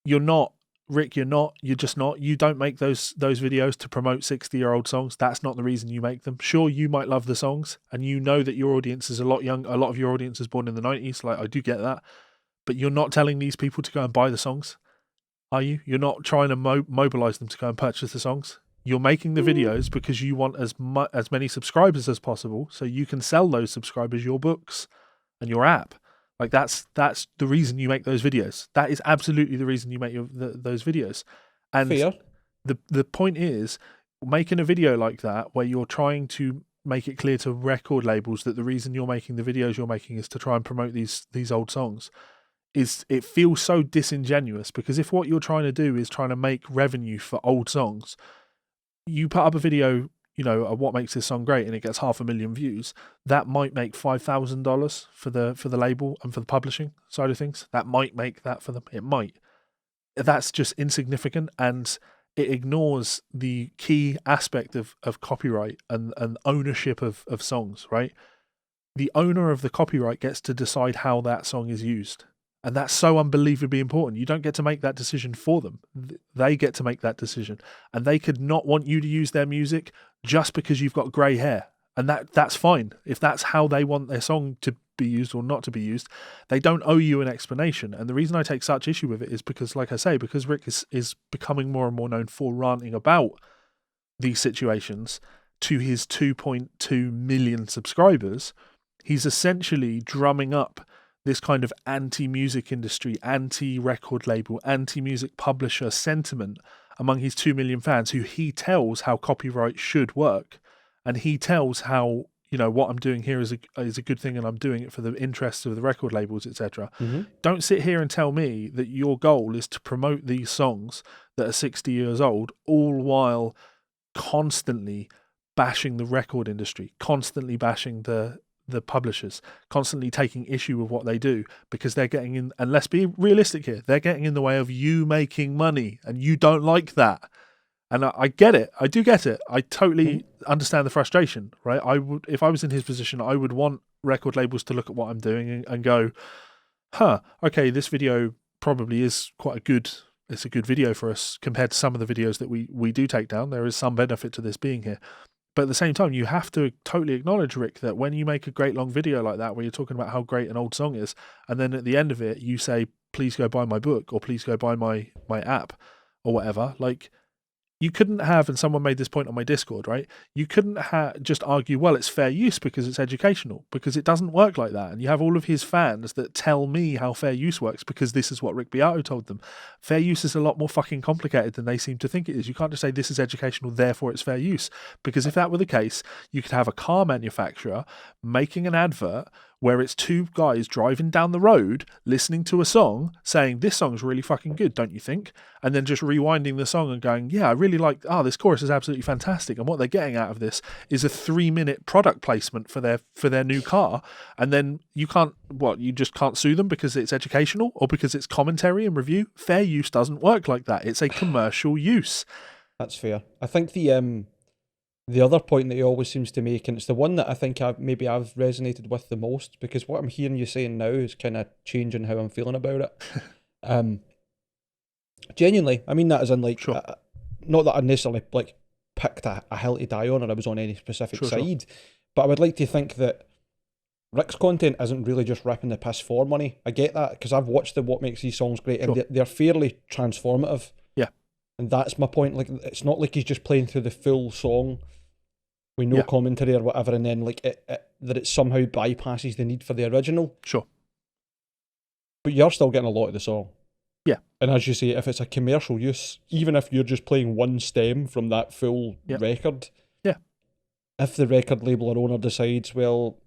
not, Rick, you're just not. You don't make those videos to promote 60-year-old songs. That's not the reason you make them. Sure, you might love the songs and you know that your audience is a lot young. A lot of your audience is born in the 90s. Like, I do get that. But you're not telling these people to go and buy the songs, are you? You're not trying to mobilize them to go and purchase the songs. You're making the videos because you want as many subscribers as possible, so you can sell those subscribers your books and your app. Like, that's the reason you make those videos. That is absolutely the reason you make those videos. And fair. The point is, making a video like that where you're trying to make it clear to record labels that the reason you're making the videos you're making is to try and promote these old songs. It feels so disingenuous, because if what you're trying to do is trying to make revenue for old songs, you put up a video, of What Makes This Song Great, and it gets 500,000 views, that might make $5,000 for the label and for the publishing side of things. That might make that for them. It might. That's just insignificant, and it ignores the key aspect of copyright and ownership of songs, right? The owner of the copyright gets to decide how that song is used. And that's so unbelievably important. You don't get to make that decision for them. They get to make that decision. And they could not want you to use their music just because you've got grey hair. And that's fine. If that's how they want their song to be used or not to be used, they don't owe you an explanation. And the reason I take such issue with it is because, like I say, because Rick is becoming more and more known for ranting about these situations to his 2.2 million subscribers, he's essentially drumming up this kind of anti-music industry, anti-record label, anti-music publisher sentiment among his 2 million fans, who he tells how copyright should work, and he tells how, what I'm doing here is a good thing, and I'm doing it for the interests of the record labels, etc. Mm-hmm. Don't sit here and tell me that your goal is to promote these songs that are 60 years old, all while constantly bashing the record industry, constantly bashing the publishers, constantly taking issue with what they do, because they're getting in, and let's be realistic here, they're getting in the way of you making money, and you don't like that. And I get it. I do get it. I totally understand the frustration, right? If I was in his position, I would want record labels to look at what I'm doing and go, okay, this video probably is it's a good video for us compared to some of the videos that we do take down. There is some benefit to this being here. But at the same time, you have to totally acknowledge, Rick, that when you make a great long video like that, where you're talking about how great an old song is, and then at the end of it, you say, please go buy my book, or please go buy my app, or whatever, like, you couldn't have, and someone made this point on my Discord, right? You couldn't just argue, well, it's fair use because it's educational, because it doesn't work like that. And you have all of his fans that tell me how fair use works because this is what Rick Beato told them. Fair use is a lot more fucking complicated than they seem to think it is. You can't just say this is educational, therefore it's fair use. Because if that were the case, you could have a car manufacturer making an advert where it's two guys driving down the road, listening to a song, saying, this song's really fucking good, don't you think? And then just rewinding the song and going, yeah, I really like, this chorus is absolutely fantastic. And what they're getting out of this is a 3-minute product placement for their new car. And then you just can't sue them because it's educational or because it's commentary and review? Fair use doesn't work like that. It's a commercial use. That's fair. I think the other point that he always seems to make, and it's the one that I think I've resonated with the most, because what I'm hearing you saying now is kind of changing how I'm feeling about it. Genuinely, I mean that as in like, sure. Not that I necessarily like picked a hill to die on or I was on any specific side, but I would like to think that Rick's content isn't really just ripping the piss for money. I get that because I've watched what makes these songs great, and they're fairly transformative. Yeah. And that's my point. Like, it's not like he's just playing through the full song with no commentary or whatever, and then like that it somehow bypasses the need for the original. Sure. But you're still getting a lot of the song. Yeah. And as you say, if it's a commercial use, even if you're just playing one stem from that full record, if the record label or owner decides, well,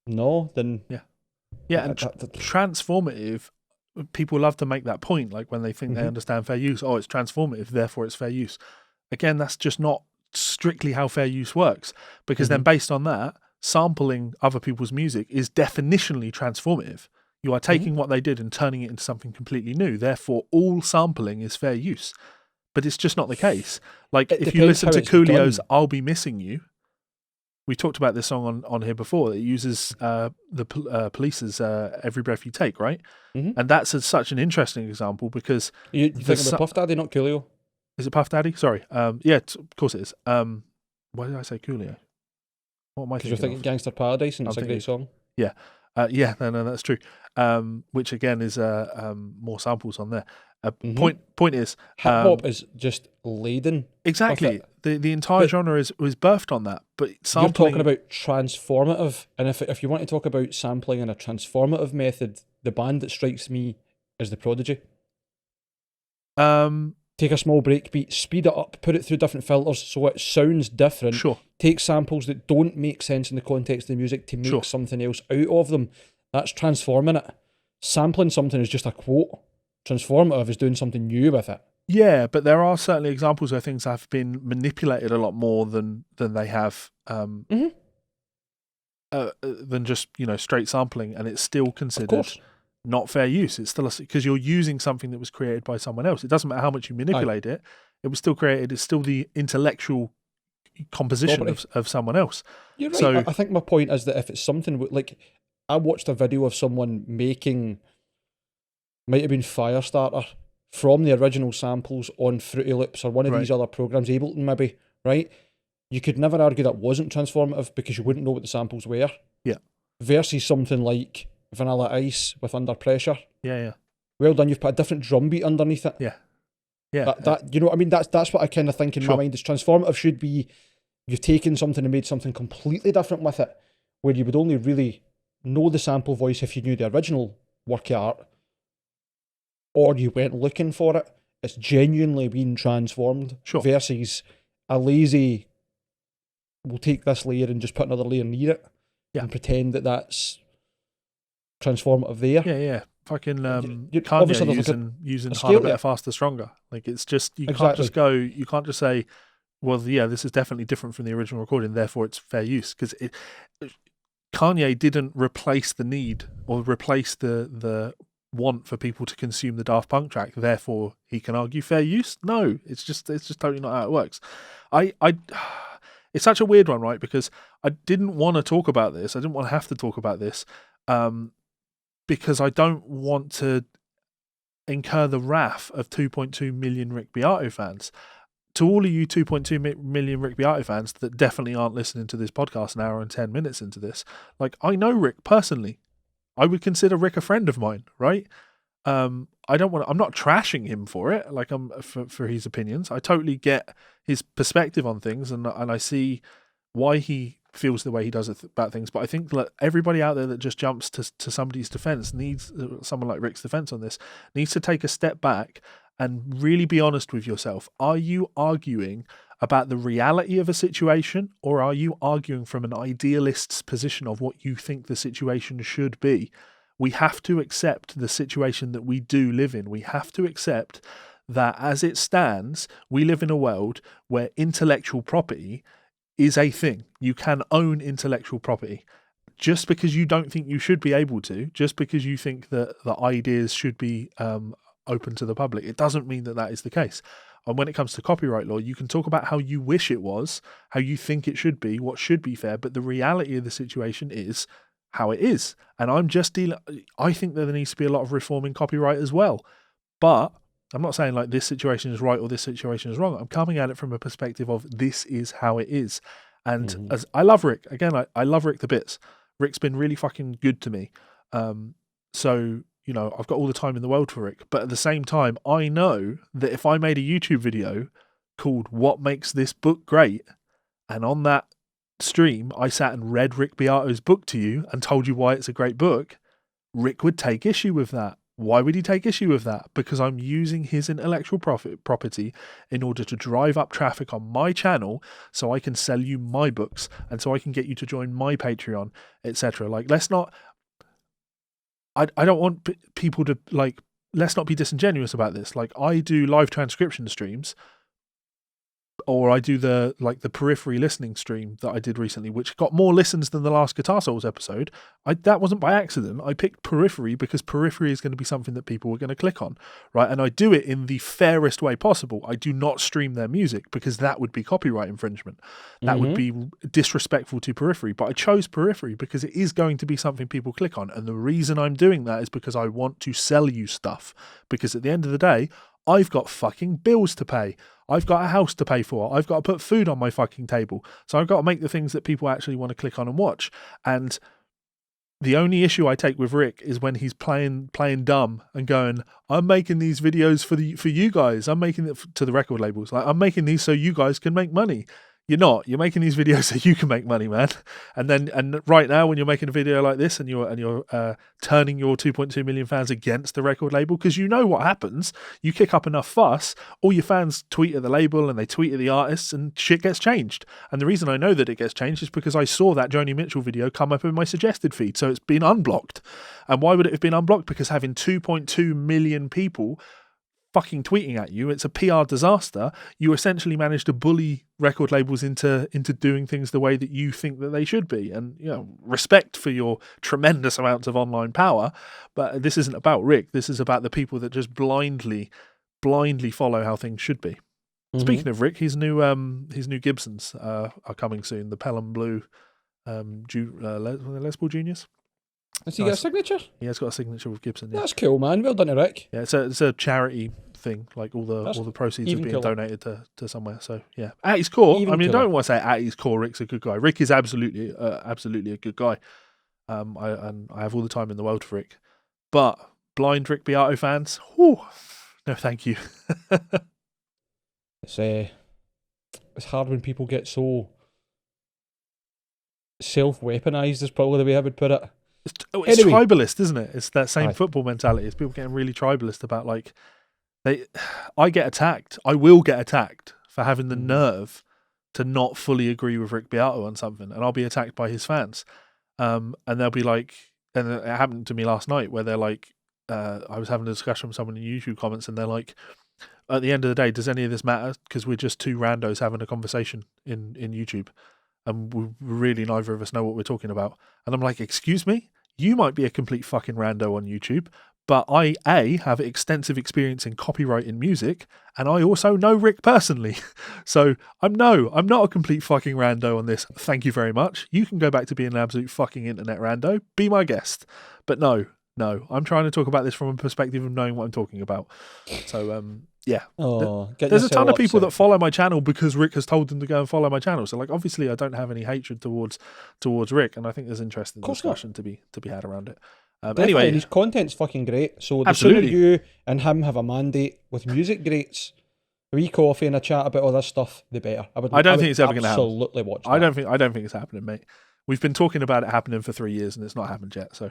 no, then and transformative. People love to make that point, like when they think they understand fair use. Oh, it's transformative, therefore it's fair use. Again, that's just not strictly how fair use works, because then based on that, sampling other people's music is definitionally transformative. You are taking what they did and turning it into something completely new. Therefore, all sampling is fair use. But it's just not the case. Like, if you listen to Coolio's I'll Be Missing You, we talked about this song on here before. It uses the Police's Every Breath You Take, right? And that's such an interesting example because... You think about Puff Daddy, not Coolio? Is it Puff Daddy? Sorry. Of course it is. Why did I say Coolio? What am I thinking? Because you're thinking Gangster Paradise and it's a great song. Yeah. No, that's true. Which again is more samples on there. Point is, hip hop is just laden. Exactly. The entire genre was birthed on that. But sampling, you're talking about transformative, and if you want to talk about sampling in a transformative method, the band that strikes me is The Prodigy. Take a small breakbeat, speed it up, put it through different filters so it sounds different. Sure. Take samples that don't make sense in the context of the music to make something else out of them. That's transforming it. Sampling something is just a quote. Transformative is doing something new with it. Yeah, but there are certainly examples where things have been manipulated a lot more than they have than just straight sampling, and it's still considered not fair use. It's still because you're using something that was created by someone else. It doesn't matter how much you manipulate it; it was still created. It's still the intellectual composition of someone else. You're right. So, I think my point is that if it's something like, I watched a video of someone making, might have been Firestarter, from the original samples on Fruity Loops or one of these other programs, Ableton maybe, right? You could never argue that wasn't transformative because you wouldn't know what the samples were. Yeah. Versus something like Vanilla Ice with Under Pressure. Yeah. Well done, you've put a different drum beat underneath it. Yeah. Yeah. That you know what I mean? That's what I kind of think in my mind. Is transformative should be you've taken something and made something completely different with it, where you would only really know the sample voice if you knew the original work of art, or you went looking for it. It's genuinely been transformed. Versus a lazy, we'll take this layer and just put another layer near it and pretend that that's transformative there. Yeah. Fucking Kanye using harder, better, faster, stronger. Like, it's just, you can't just say, well, yeah, this is definitely different from the original recording, therefore it's fair use. Because Kanye didn't replace the need or replace the want for people to consume the Daft Punk track, therefore he can argue fair use. No, it's just totally not how it works. It's such a weird one, right? Because I didn't want to talk about this. I didn't want to have to talk about this because I don't want to incur the wrath of 2.2 million Rick Beato fans. To all of you 2.2 million Rick Beato fans that definitely aren't listening to this podcast an hour and 10 minutes into this, like, I know Rick personally. I would consider Rick a friend of mine, right? I I'm not trashing him for it, like for his opinions. I totally get his perspective on things, and I see why he feels the way he does about things. But I think that everybody out there that just jumps to somebody's defense needs, someone like Rick's defense on this, needs to take a step back and really be honest with yourself. Are you arguing about the reality of a situation, or are you arguing from an idealist's position of what you think the situation should be? We have to accept the situation that we do live in. We have to accept that as it stands, we live in a world where intellectual property is a thing. You can own intellectual property. Just because you don't think you should be able to, just because you think that the ideas should be open to the public, it doesn't mean that that is the case. And when it comes to copyright law, you can talk about how you wish it was, how you think it should be, what should be fair, but the reality of the situation is how it is. And I think that there needs to be a lot of reform in copyright as well. But I'm not saying like this situation is right or this situation is wrong. I'm coming at it from a perspective of this is how it is. And as I love Rick, again, I love Rick to bits. Rick's been really fucking good to me. So, you know, I've got all the time in the world for Rick. But at the same time, I know that if I made a YouTube video called What Makes This Book Great, and on that stream I sat and read Rick Beato's book to you and told you why it's a great book, Rick would take issue with that. Why would he take issue with that? Because I'm using his intellectual property in order to drive up traffic on my channel so I can sell you my books and so I can get you to join my Patreon, etc. Like, let's not... I don't want people to, like, let's not be disingenuous about this. Like, I do live transcription streams, or I do the periphery listening stream that I did recently, which got more listens than the last Guitar Souls episode. That wasn't by accident. I picked periphery because periphery is going to be something that people are going to click on, right? And I do it in the fairest way possible. I do not stream their music because that would be copyright infringement. That would be disrespectful to periphery. But I chose periphery because it is going to be something people click on. And the reason I'm doing that is because I want to sell you stuff. Because at the end of the day, I've got fucking bills to pay. I've got a house to pay for. I've got to put food on my fucking table. So I've got to make the things that people actually want to click on and watch. And the only issue I take with Rick is when he's playing dumb and going, I'm making these videos for you guys. I'm making it to the record labels. Like, I'm making these so you guys can make money. You're not. You're making these videos so you can make money, man. And right now, when you're making a video like this and you're turning your 2.2 million fans against the record label, because you know what happens. You kick up enough fuss, all your fans tweet at the label and they tweet at the artists, and shit gets changed. And the reason I know that it gets changed is because I saw that Joni Mitchell video come up in my suggested feed, so it's been unblocked. And why would it have been unblocked? Because having 2.2 million people fucking tweeting at you, it's a PR disaster. You essentially manage to bully record labels into doing things the way that you think that they should be. And, you know, respect for your tremendous amounts of online power, but this isn't about Rick. This is about the people that just blindly follow how things should be. Speaking of Rick, his new Gibsons are coming soon. The Pelham Blue Les Paul Juniors. Has he got a signature? Yeah, it's got a signature with Gibson. Yeah. That's cool, man. Well done to Rick. Yeah, it's a charity thing. Like all the proceeds are being donated to somewhere. So yeah, at his core, I don't want to say at his core, Rick's a good guy. Rick is absolutely a good guy. I have all the time in the world for Rick. But blind Rick Beato fans, whew, no, thank you. It's hard when people get so self-weaponized, is probably the way I would put it. It's anyway. Tribalist, isn't it? It's that same football mentality. It's people getting really tribalist about, like, I get attacked. I will get attacked for having the nerve to not fully agree with Rick Beato on something, and I'll be attacked by his fans. And they'll be like, and it happened to me last night where they're like, I was having a discussion with someone in YouTube comments, and they're like, at the end of the day, does any of this matter? Because we're just two randos having a conversation in YouTube. And we really, neither of us know what we're talking about. And I'm like, excuse me? You might be a complete fucking rando on YouTube, but I, have extensive experience in copyright music, and I also know Rick personally. So I'm not a complete fucking rando on this. Thank you very much. You can go back to being an absolute fucking internet rando. Be my guest. But no, I'm trying to talk about this from a perspective of knowing what I'm talking about. So, yeah. There's a ton of people that follow my channel because Rick has told them to go and follow my channel. So, like, obviously I don't have any hatred towards Rick, and I think there's interesting discussion to be had around it. Definitely, Anyway, and his content's fucking great. So the absolutely. sooner you and him have a mandate with music greats, a wee coffee and a chat about all this stuff, the better. I don't think it's ever going to happen. Absolutely watch that. I don't think it's happening, mate. We've been talking about it happening for 3 years and it's not happened yet. So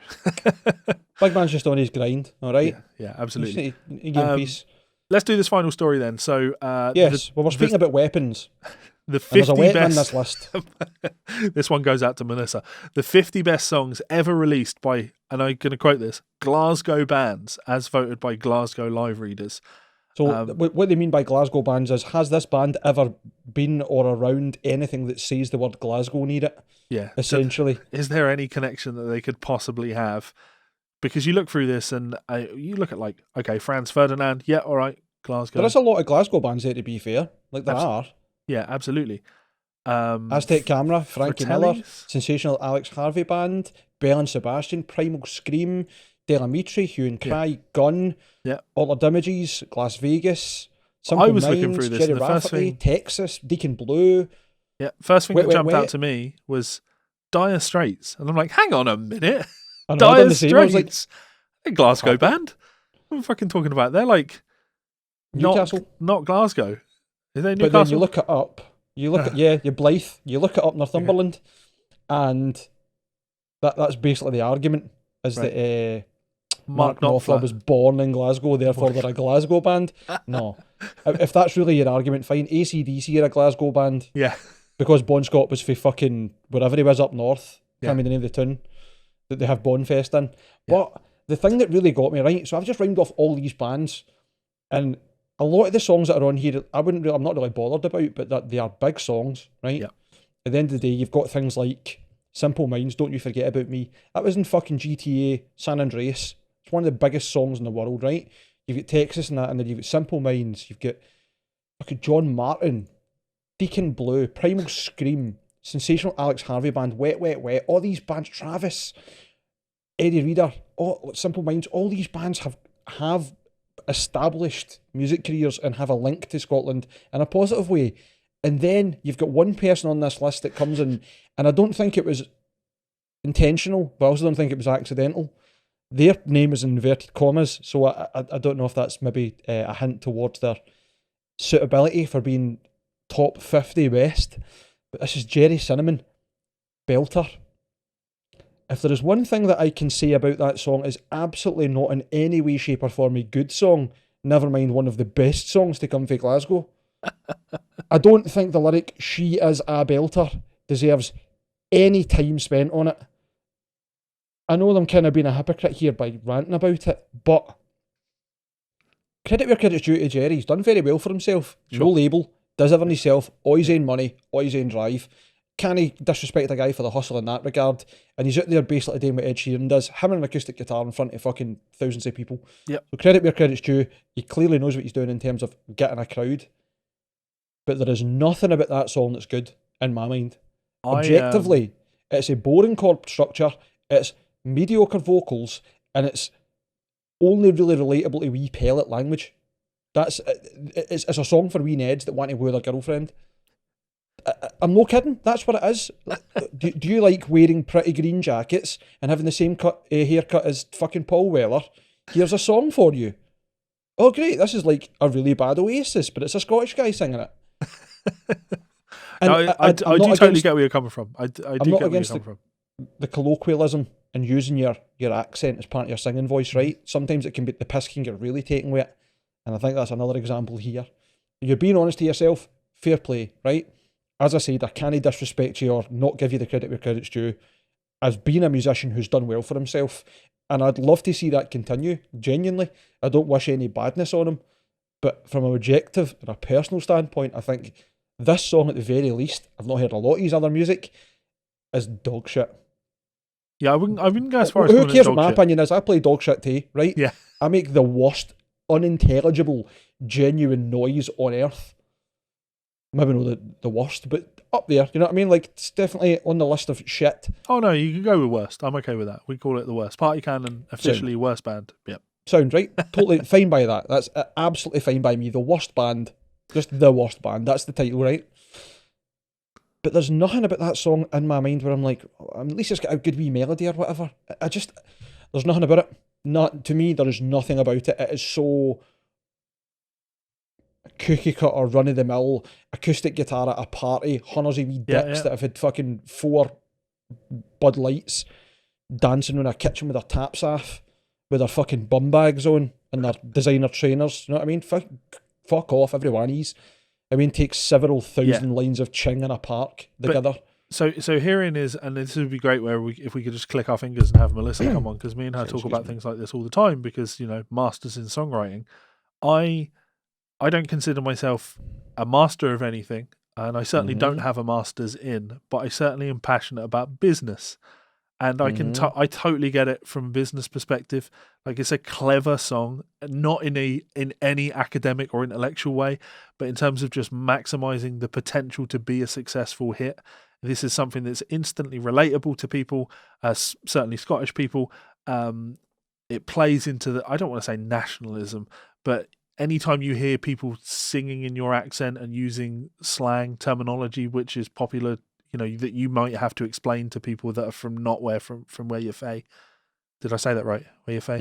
Big man's just on his grind. All right. Yeah, absolutely. Peace. Let's do this final story then. So yes, we're speaking about weapons. The 50 there's a weapon best in this list. This one goes out to Melissa. The 50 best songs ever released by, and I'm going to quote this, Glasgow bands, as voted by Glasgow live readers. So what they mean by Glasgow bands is, has this band ever been or around anything that says the word Glasgow near it? Yeah. Essentially. So is there any connection that they could possibly have? Because you look through this and you look at like, okay, Franz Ferdinand, yeah, all right, Glasgow. There is a lot of Glasgow bands there, to be fair. Like there are. Yeah, absolutely. Aztec Camera, Frankie Miller, Fratellis? Sensational Alex Harvey Band, Bell and Sebastian, Primal Scream, Delamitri, Hue and Cry, Gun, Altered Images, Las Vegas, Simple I was Minds, looking through this, Jerry and the first Rafferty, thing, Texas, Deacon Blue. Yeah, first thing that jumped Wet. out to me was Dire Straits, and I'm like, hang on a minute, I know, Dire Straits, like, a Glasgow band. What am I fucking talking about? They're like Newcastle, not Glasgow. Is they Newcastle? But then you look it up. You look at you're Blythe. You look it up, Northumberland, and that's basically the argument is that Mark Knopfler was born in Glasgow, therefore they're a Glasgow band. No, if that's really your argument, fine. AC/DC are a Glasgow band. Yeah, because Bon Scott was for fucking wherever he was up north. Can't remember the name of the tune that they have Bonfest in. But the thing that really got me right, so I've just rhymed off all these bands, and a lot of the songs that are on here, I'm not really bothered about, but that they are big songs, right? Yeah. At the end of the day, you've got things like Simple Minds, Don't You Forget About Me. That was in fucking GTA San Andreas. It's one of the biggest songs in the world, right? You've got Texas and that, and then you've got Simple Minds, you've got fucking John Martin, Deacon Blue, Primal Scream, Sensational Alex Harvey Band, Wet, Wet, Wet, all these bands, Travis, Eddie Reader, all Simple Minds, all these bands have established music careers and have a link to Scotland in a positive way. And then you've got one person on this list that comes in, and I don't think it was intentional, but I also don't think it was accidental. Their name is in inverted commas, so I don't know if that's maybe a hint towards their suitability for being top 50 best. But this is Jerry Cinnamon, Belter. If there is one thing that I can say about that song, is absolutely not in any way, shape or form a good song, never mind one of the best songs to come from Glasgow. I don't think the lyric, "She is a belter," deserves any time spent on it. I know I'm kind of being a hypocrite here by ranting about it, but credit where credit's due to Jerry. He's done very well for himself. Sure. No label, does everything himself, always own money, always own drive. Can't disrespect a guy for the hustle in that regard, and he's out there basically doing what Ed Sheeran does, him and an acoustic guitar in front of fucking thousands of people. Yep. So credit where credit's due. He clearly knows what he's doing in terms of getting a crowd, but there is nothing about that song that's good in my mind. Objectively, it's a boring chord structure, it's mediocre vocals, and it's only really relatable to wee pellet language. It's a song for wee Neds that want to woo their girlfriend. I'm no kidding. That's what it is. Do you like wearing pretty green jackets and having the same haircut as fucking Paul Weller? Here's a song for you. Oh great, this is like a really bad Oasis, but it's a Scottish guy singing it. I do totally get where you're coming from. I do get where you're coming from. The colloquialism and using your accent as part of your singing voice, right? Sometimes the piss can get really taken with it, and I think that's another example here. You're being honest to yourself, fair play, right? As I said, I can't disrespect you or not give you the credit where credit's due as being a musician who's done well for himself, and I'd love to see that continue, genuinely. I don't wish any badness on him, but from an objective and a personal standpoint, I think this song at the very least, I've not heard a lot of his other music, is dog shit. Yeah, I wouldn't go as far as who cares what my opinion is? I play dog shit too, right? Yeah. I make the worst, unintelligible, genuine noise on earth. Maybe not the worst, but up there, you know what I mean? Like, it's definitely on the list of shit. Oh no, you can go with worst. I'm okay with that. We call it the worst. Party Cannon, officially worst band. Yep. Sound right? Totally fine by that. That's absolutely fine by me. The worst band. Just the worst band. That's the title, right? But there's nothing about that song in my mind where I'm like, at least it's got a good wee melody or whatever. There's nothing about it. Not to me. There is nothing about it. It is so cookie cutter, run of the mill acoustic guitar at a party. Hundreds of wee dicks that have had fucking 4 Bud Lights dancing in a kitchen with their taps off, with their fucking bum bags on and their designer trainers. You know what I mean? Fuck off, every one of these. I mean, takes several thousand lines of ching in a park together. So herein is, and this would be great if we could just click our fingers and have Melissa come on, because me and her talk about things like this all the time, because, you know, masters in songwriting. I don't consider myself a master of anything, and I certainly don't have a master's in, but I certainly am passionate about business. And I can I totally get it from a business perspective. Like, it's a clever song, not in any academic or intellectual way, but in terms of just maximizing the potential to be a successful hit. This is something that's instantly relatable to people, certainly Scottish people. It plays into I don't want to say nationalism, but anytime you hear people singing in your accent and using slang terminology, which is popular, you know, that you might have to explain to people that are from where you're fae. Did I say that right? Where you're fae?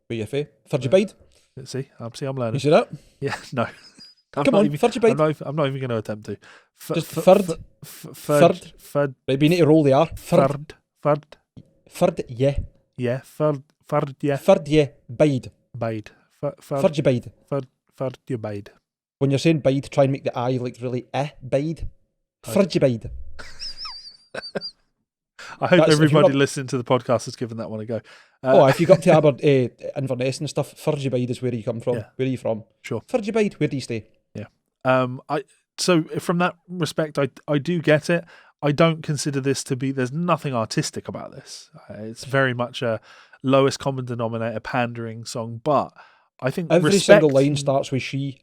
Where you're fae. Furgibide. See, I'm learning. You see that? Yeah, no. Come on, Furgibide. I'm not even going to attempt to. Just third. Right, we need to roll the R. Third, yeah. Yeah, third, yeah. Third, yeah. Bide. Bide. Furgibide. Third, you bide. When you're saying bide, try and make the I like really bide. Furgibide. I hope everybody listening to the podcast has given that one a go. If you got to Inverness and stuff, Furgibide is where you come from. Yeah. Where are you from? Sure. Furgibide, where do you stay? Yeah. So from that respect, I do get it. I don't consider this to be, there's nothing artistic about this. It's very much a lowest common denominator pandering song, but I think every single line starts with she.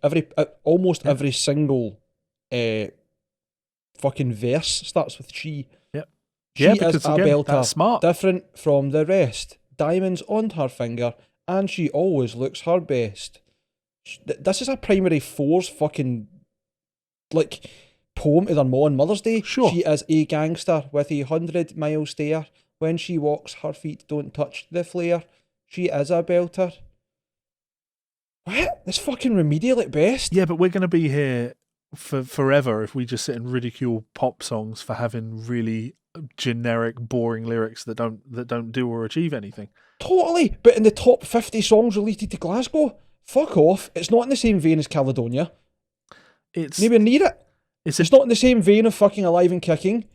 Almost every single fucking verse starts with she. Yep. She is a belter, that's smart. Different from the rest. Diamonds on her finger, and she always looks her best. This is a primary fours fucking like poem to their ma on Mother's Day. Sure. She is a gangster with 100-mile stare. When she walks, her feet don't touch the flare. She is a belter. What? It's fucking remedial at best. Yeah, but we're going to be here for forever if we just sit and ridicule pop songs for having really generic, boring lyrics that don't do or achieve anything. Totally, but in the top 50 songs related to Glasgow, fuck off. It's not in the same vein as Caledonia. It's maybe near it. It's not in the same vein of fucking Alive and Kicking.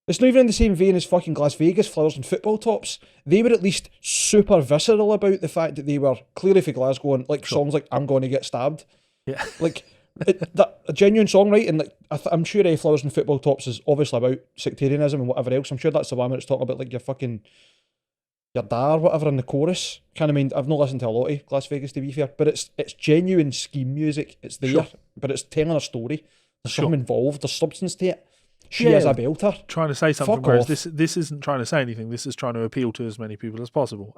It's not even in the same vein as fucking Las Vegas, Flowers and Football Tops. They were at least super visceral about the fact that they were clearly for Glasgow and like songs like I'm Gonna Get Stabbed. Yeah. Like that a genuine songwriting. Like I'm sure Flowers and Football Tops is obviously about sectarianism and whatever else. I'm sure that's the one where it's talking about like your dad or whatever in the chorus. Kind of mean I've not listened to a lot of Las Vegas to be fair, but it's genuine scheme music. It's there, but it's telling a story. There's something involved. There's substance to it. She is a belter. Trying to say something, whereas this isn't trying to say anything. This is trying to appeal to as many people as possible.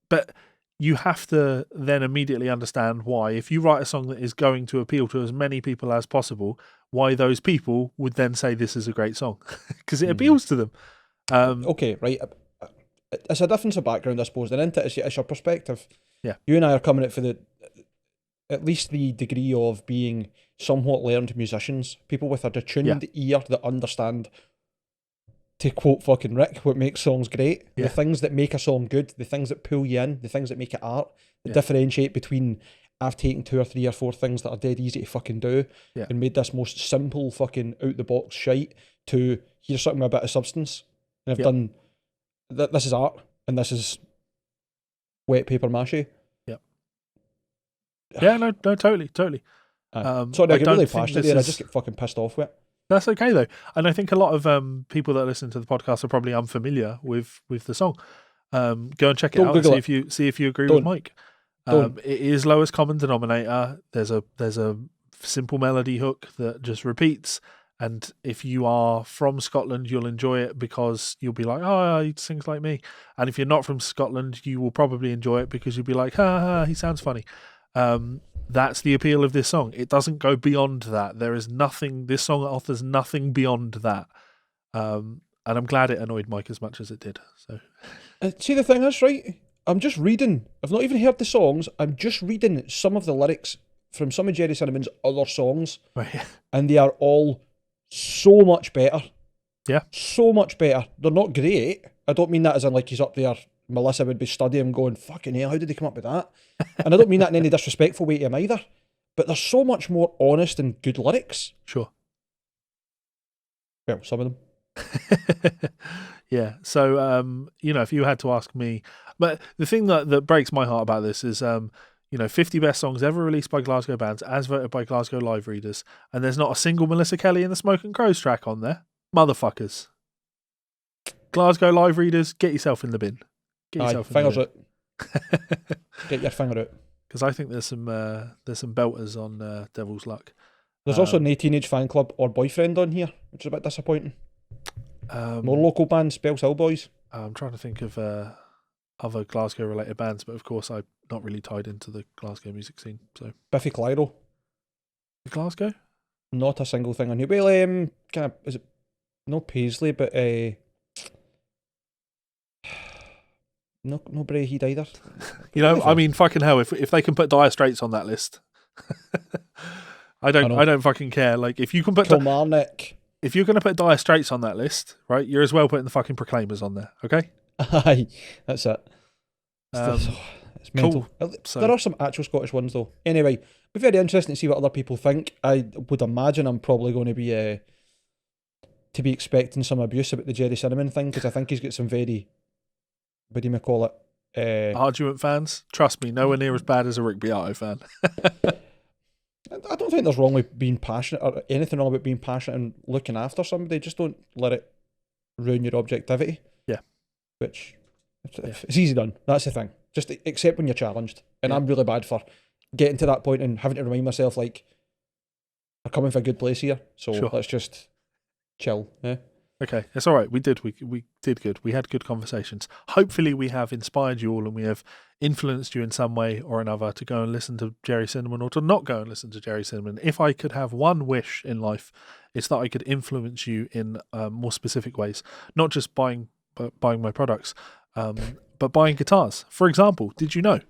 But you have to then immediately understand why, if you write a song that is going to appeal to as many people as possible, why those people would then say this is a great song, because it appeals to them. Okay, right. It's a difference of background, I suppose. Then into it's your perspective. Yeah, you and I are coming at for at least the degree of being somewhat learned musicians, people with a detuned ear that understand, to quote fucking Rick, what makes songs great, the things that make a song good, the things that pull you in, the things that make it art, that differentiate between I've taken 2 or 3 or 4 things that are dead easy to fucking do and made this most simple fucking out the box shite to here's something with a bit of substance, and I've done this is art and this is wet paper mâché. Yeah, no, totally. Sorry, I get really passionate there. I just get fucking pissed off with it. That's okay though, and I think a lot of people that listen to the podcast are probably unfamiliar with the song. Go and check it out and see if you agree with Mike. It is lowest common denominator. There's a simple melody hook that just repeats, and if you are from Scotland, you'll enjoy it because you'll be like, oh, he sings like me. And if you're not from Scotland, you will probably enjoy it because you'll be like, he sounds funny. That's the appeal of this song. It doesn't go beyond that. There is nothing. This song offers nothing beyond that. And I'm glad it annoyed Mike as much as it did. So, see, the thing is, right? I'm just reading. I've not even heard the songs. I'm just reading some of the lyrics from some of Jerry Cinnamon's other songs, right. and they are all so much better. Yeah. So much better. They're not great. I don't mean that as in like he's up there. Melissa would be studying going, fucking hell, how did he come up with that? And I don't mean that in any disrespectful way to him either. But there's so much more honest and good lyrics. Sure. Well, some of them. Yeah. So, if you had to ask me, but the thing that breaks my heart about this is, 50 best songs ever released by Glasgow bands as voted by Glasgow live readers, and there's not a single Melissa Kelly in the Smoke and Crows track on there. Motherfuckers. Glasgow live readers, get yourself in the bin. Get yourself in fingers the bin. out. Get your finger out. Because I think there's some belters on Devil's Luck. There's also no Teenage Fan Club or Boyfriend on here, which is a bit disappointing. More local bands, Bells Hill Boys. I'm trying to think of other Glasgow related bands, but of course I'm not really tied into the Glasgow music scene. So Biffy Clyro. Glasgow? Not a single thing on here. Well, kind of, is it no Paisley, but no Braehead either. I mean, fucking hell, if they can put Dire Straits on that list, I don't fucking care. Like, if you can put Kilmarnock. If you're going to put Dire Straits on that list, right, you're as well putting the fucking Proclaimers on there, okay? Aye, that's it. It's mental. Cool. There are some actual Scottish ones, though. Anyway, it'll be very interesting to see what other people think. I would imagine I'm probably going to be expecting some abuse about the Jerry Cinnamon thing, because I think he's got some very, what do you call it? Argument fans? Trust me, nowhere near as bad as a Rick Beato fan. I don't think there's wrong with being passionate or anything wrong about being passionate and looking after somebody. Just don't let it ruin your objectivity. Yeah. Which, it's easy done. That's the thing. Just accept when you're challenged. And I'm really bad for getting to that point and having to remind myself, like, we're coming for a good place here. So let's just chill. Yeah. Okay, it's all right. We did good. We had good conversations. Hopefully we have inspired you all and we have influenced you in some way or another to go and listen to Jerry Cinnamon or to not go and listen to Jerry Cinnamon. If I could have one wish in life, it's that I could influence you in more specific ways, not just buying my products, but buying guitars. For example, did you know?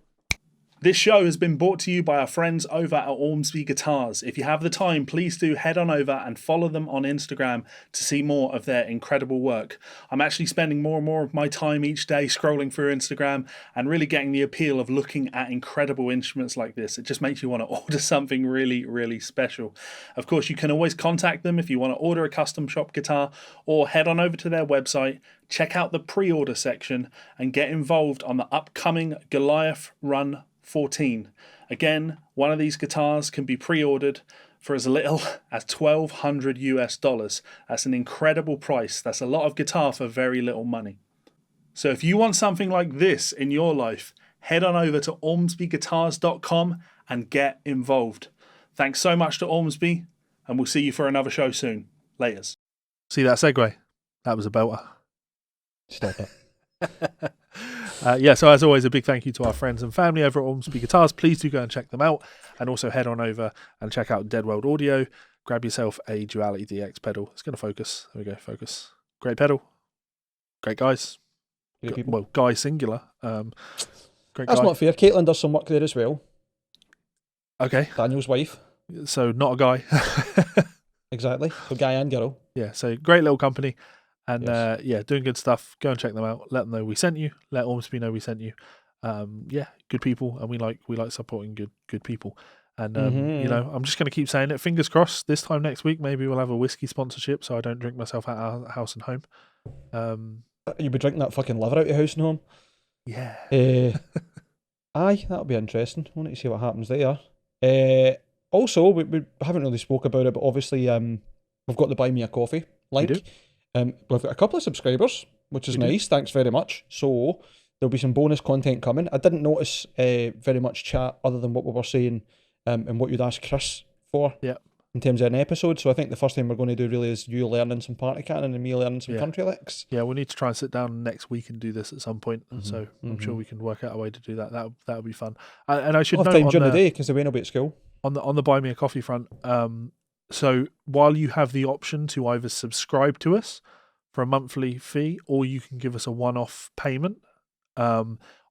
This show has been brought to you by our friends over at Ormsby Guitars. If you have the time, please do head on over and follow them on Instagram to see more of their incredible work. I'm actually spending more and more of my time each day scrolling through Instagram and really getting the appeal of looking at incredible instruments like this. It just makes you want to order something really, really special. Of course, you can always contact them if you want to order a custom shop guitar, or head on over to their website, check out the pre-order section and get involved on the upcoming Goliath Run 14. Again, one of these guitars can be pre-ordered for as little as $1,200 US. That's an incredible price. That's a lot of guitar for very little money. So if you want something like this in your life, head on over to ormsbyguitars.com and get involved. Thanks so much to Ormsby, and we'll see you for another show soon. Laters. See that segue? That was a belter. Stop it. So as always, a big thank you to our friends and family over at Ormsby Guitars. Please do go and check them out, and also head on over and check out Dead World Audio. Grab yourself a Duality DX pedal. It's going to focus. There we go, focus. Great pedal. Great guys. Great people. Well, guy singular. Great That's guy. not fair. Caitlin does some work there as well. Okay. Daniel's wife. So not a guy. Exactly. So guy and girl. Yeah, so great little company. And Yes. doing good stuff. Go and check them out. Let them know we sent you. Let Ormsby know we sent you. Good people, and we like supporting good people. And I'm just going to keep saying it. Fingers crossed. This time next week, maybe we'll have a whiskey sponsorship, so I don't drink myself out of house and home. You'll be drinking that fucking liver out your house and home. Yeah. Aye, that'll be interesting. I want to see what happens there. Also, we haven't really spoke about it, but obviously we've got the Buy Me a Coffee link. We do. We've got a couple of subscribers, which is nice. Thanks very much. So there'll be some bonus content coming. I didn't notice very much chat other than what we were saying and what you'd asked Chris for in terms of an episode. So I think the first thing we're going to do really is you learning some party cannon and me learning some country licks. Yeah, we'll need to try and sit down next week and do this at some point. So I'm sure we can work out a way to do that. That'll be fun. And I should We'll note have time during the day because the Wayne will be at school. On the Buy Me a Coffee front. So while you have the option to either subscribe to us for a monthly fee, or you can give us a one-off payment.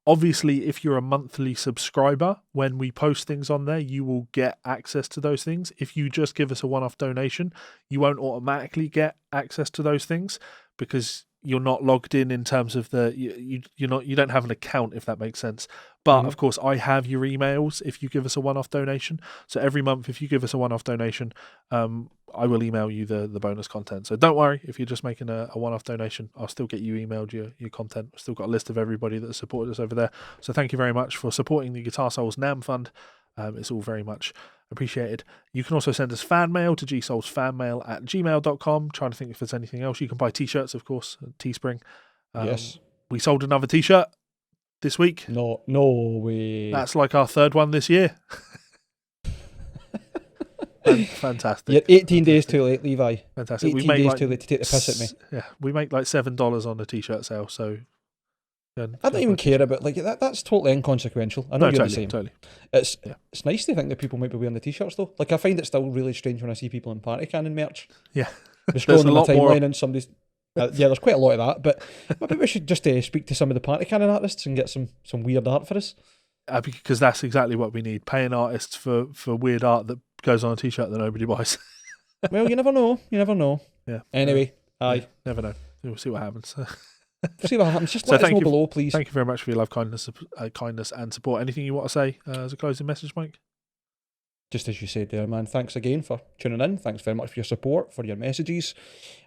Obviously, if you're a monthly subscriber, when we post things on there, you will get access to those things. If you just give us a one-off donation, you won't automatically get access to those things because you're not logged in terms of you don't have an account, if that makes sense. But of course, I have your emails if you give us a one-off donation. So every month, if you give us a one-off donation, I will email you the bonus content. So don't worry if you're just making a one-off donation. I'll still get you emailed your content. I've still got a list of everybody that supported us over there. So thank you very much for supporting the Guitar Souls NAMM Fund. It's all very much appreciated. You can also send us fan mail to GsolesFanMail@gmail.com. Trying to think if there's anything else. You can buy t-shirts, of course, at Teespring. Yes. We sold another t-shirt this week. No way. That's like our third one this year. Fantastic. You're 18 days too late, Levi. Fantastic. 18 days too late to take the piss at me. Yeah, we make like $7 on the t-shirt sale, so... I don't even care about that's totally inconsequential. I know you're totally, the same. Totally. It's nice to think that people might be wearing the t-shirts though. Like I find it still really strange when I see people in party cannon merch. Yeah, there's scrolling on my timeline and somebody's there's quite a lot of that. But maybe we should just speak to some of the party cannon artists and get some weird art for us. Because that's exactly what we need: paying artists for weird art that goes on a t-shirt that nobody buys. Well, you never know. You never know. Yeah. Anyway, never know. We'll see what happens. See what happens. Just let us know below, please. Thank you very much for your love, kindness and support. Anything you want to say as a closing message, Mike? Just as you said there, man. Thanks again for tuning in. Thanks very much for your support, for your messages,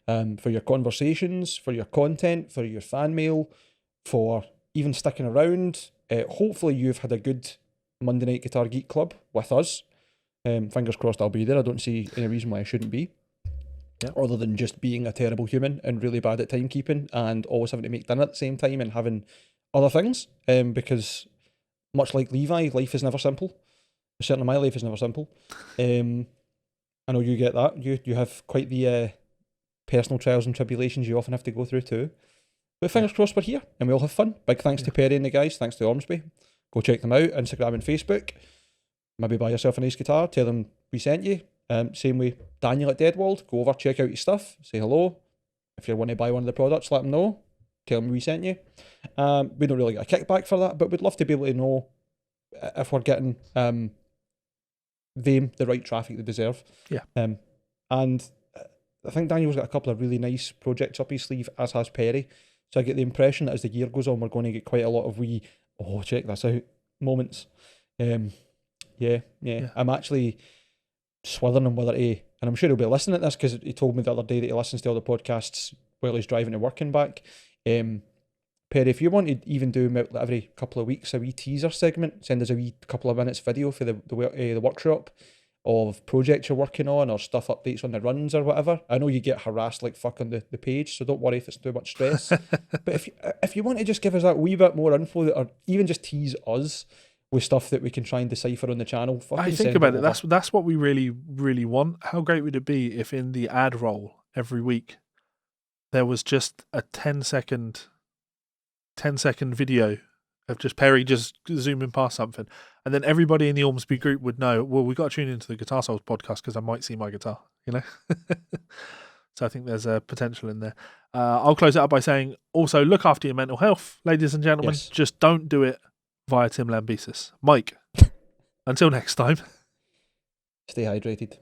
for your conversations, for your content, for your fan mail, for even sticking around. Hopefully you've had a good Monday Night Guitar Geek Club with us. Fingers crossed I'll be there. I don't see any reason why I shouldn't be. Yep. Other than just being a terrible human and really bad at timekeeping and always having to make dinner at the same time and having other things. Because much like Levi, life is never simple. Certainly my life is never simple. I know you get that. You have quite the personal trials and tribulations you often have to go through too. But fingers crossed we're here and we all have fun. Big thanks to Perry and the guys. Thanks to Ormsby. Go check them out, Instagram and Facebook. Maybe buy yourself a nice guitar. Tell them we sent you. Same way Daniel at Deadwald. Go over, check out your stuff. Say hello. If you want to buy one of the products, let them know. Tell them we sent you. We don't really get a kickback for that, but we'd love to be able to know if we're getting them the right traffic they deserve. Yeah. And I think Daniel's got a couple of really nice projects up his sleeve, as has Perry. So I get the impression that as the year goes on, we're going to get quite a lot of check this out moments. Yeah. I'm actually swithering him whether to, and I'm sure he'll be listening to this because he told me the other day that he listens to all the podcasts while he's driving to work and back. Perry, if you want to even do every couple of weeks a wee teaser segment, send us a wee couple of minutes video for the workshop of projects you're working on or stuff updates on the runs or whatever. I know you get harassed like fuck on the page, so don't worry if it's too much stress. But if you want to just give us that wee bit more info or even just tease us with stuff that we can try and decipher on the channel. I think about it. That's what we really, really want. How great would it be if in the ad roll every week there was just a 10-second video of just Perry just zooming past something, and then everybody in the Ormsby group would know, well, we've got to tune into the Guitar Souls podcast because I might see my guitar, So I think there's a potential in there. I'll close it up by saying, also look after your mental health, ladies and gentlemen. Yes. Just don't do it via Tim Lambesis. Mike, until next time. Stay hydrated.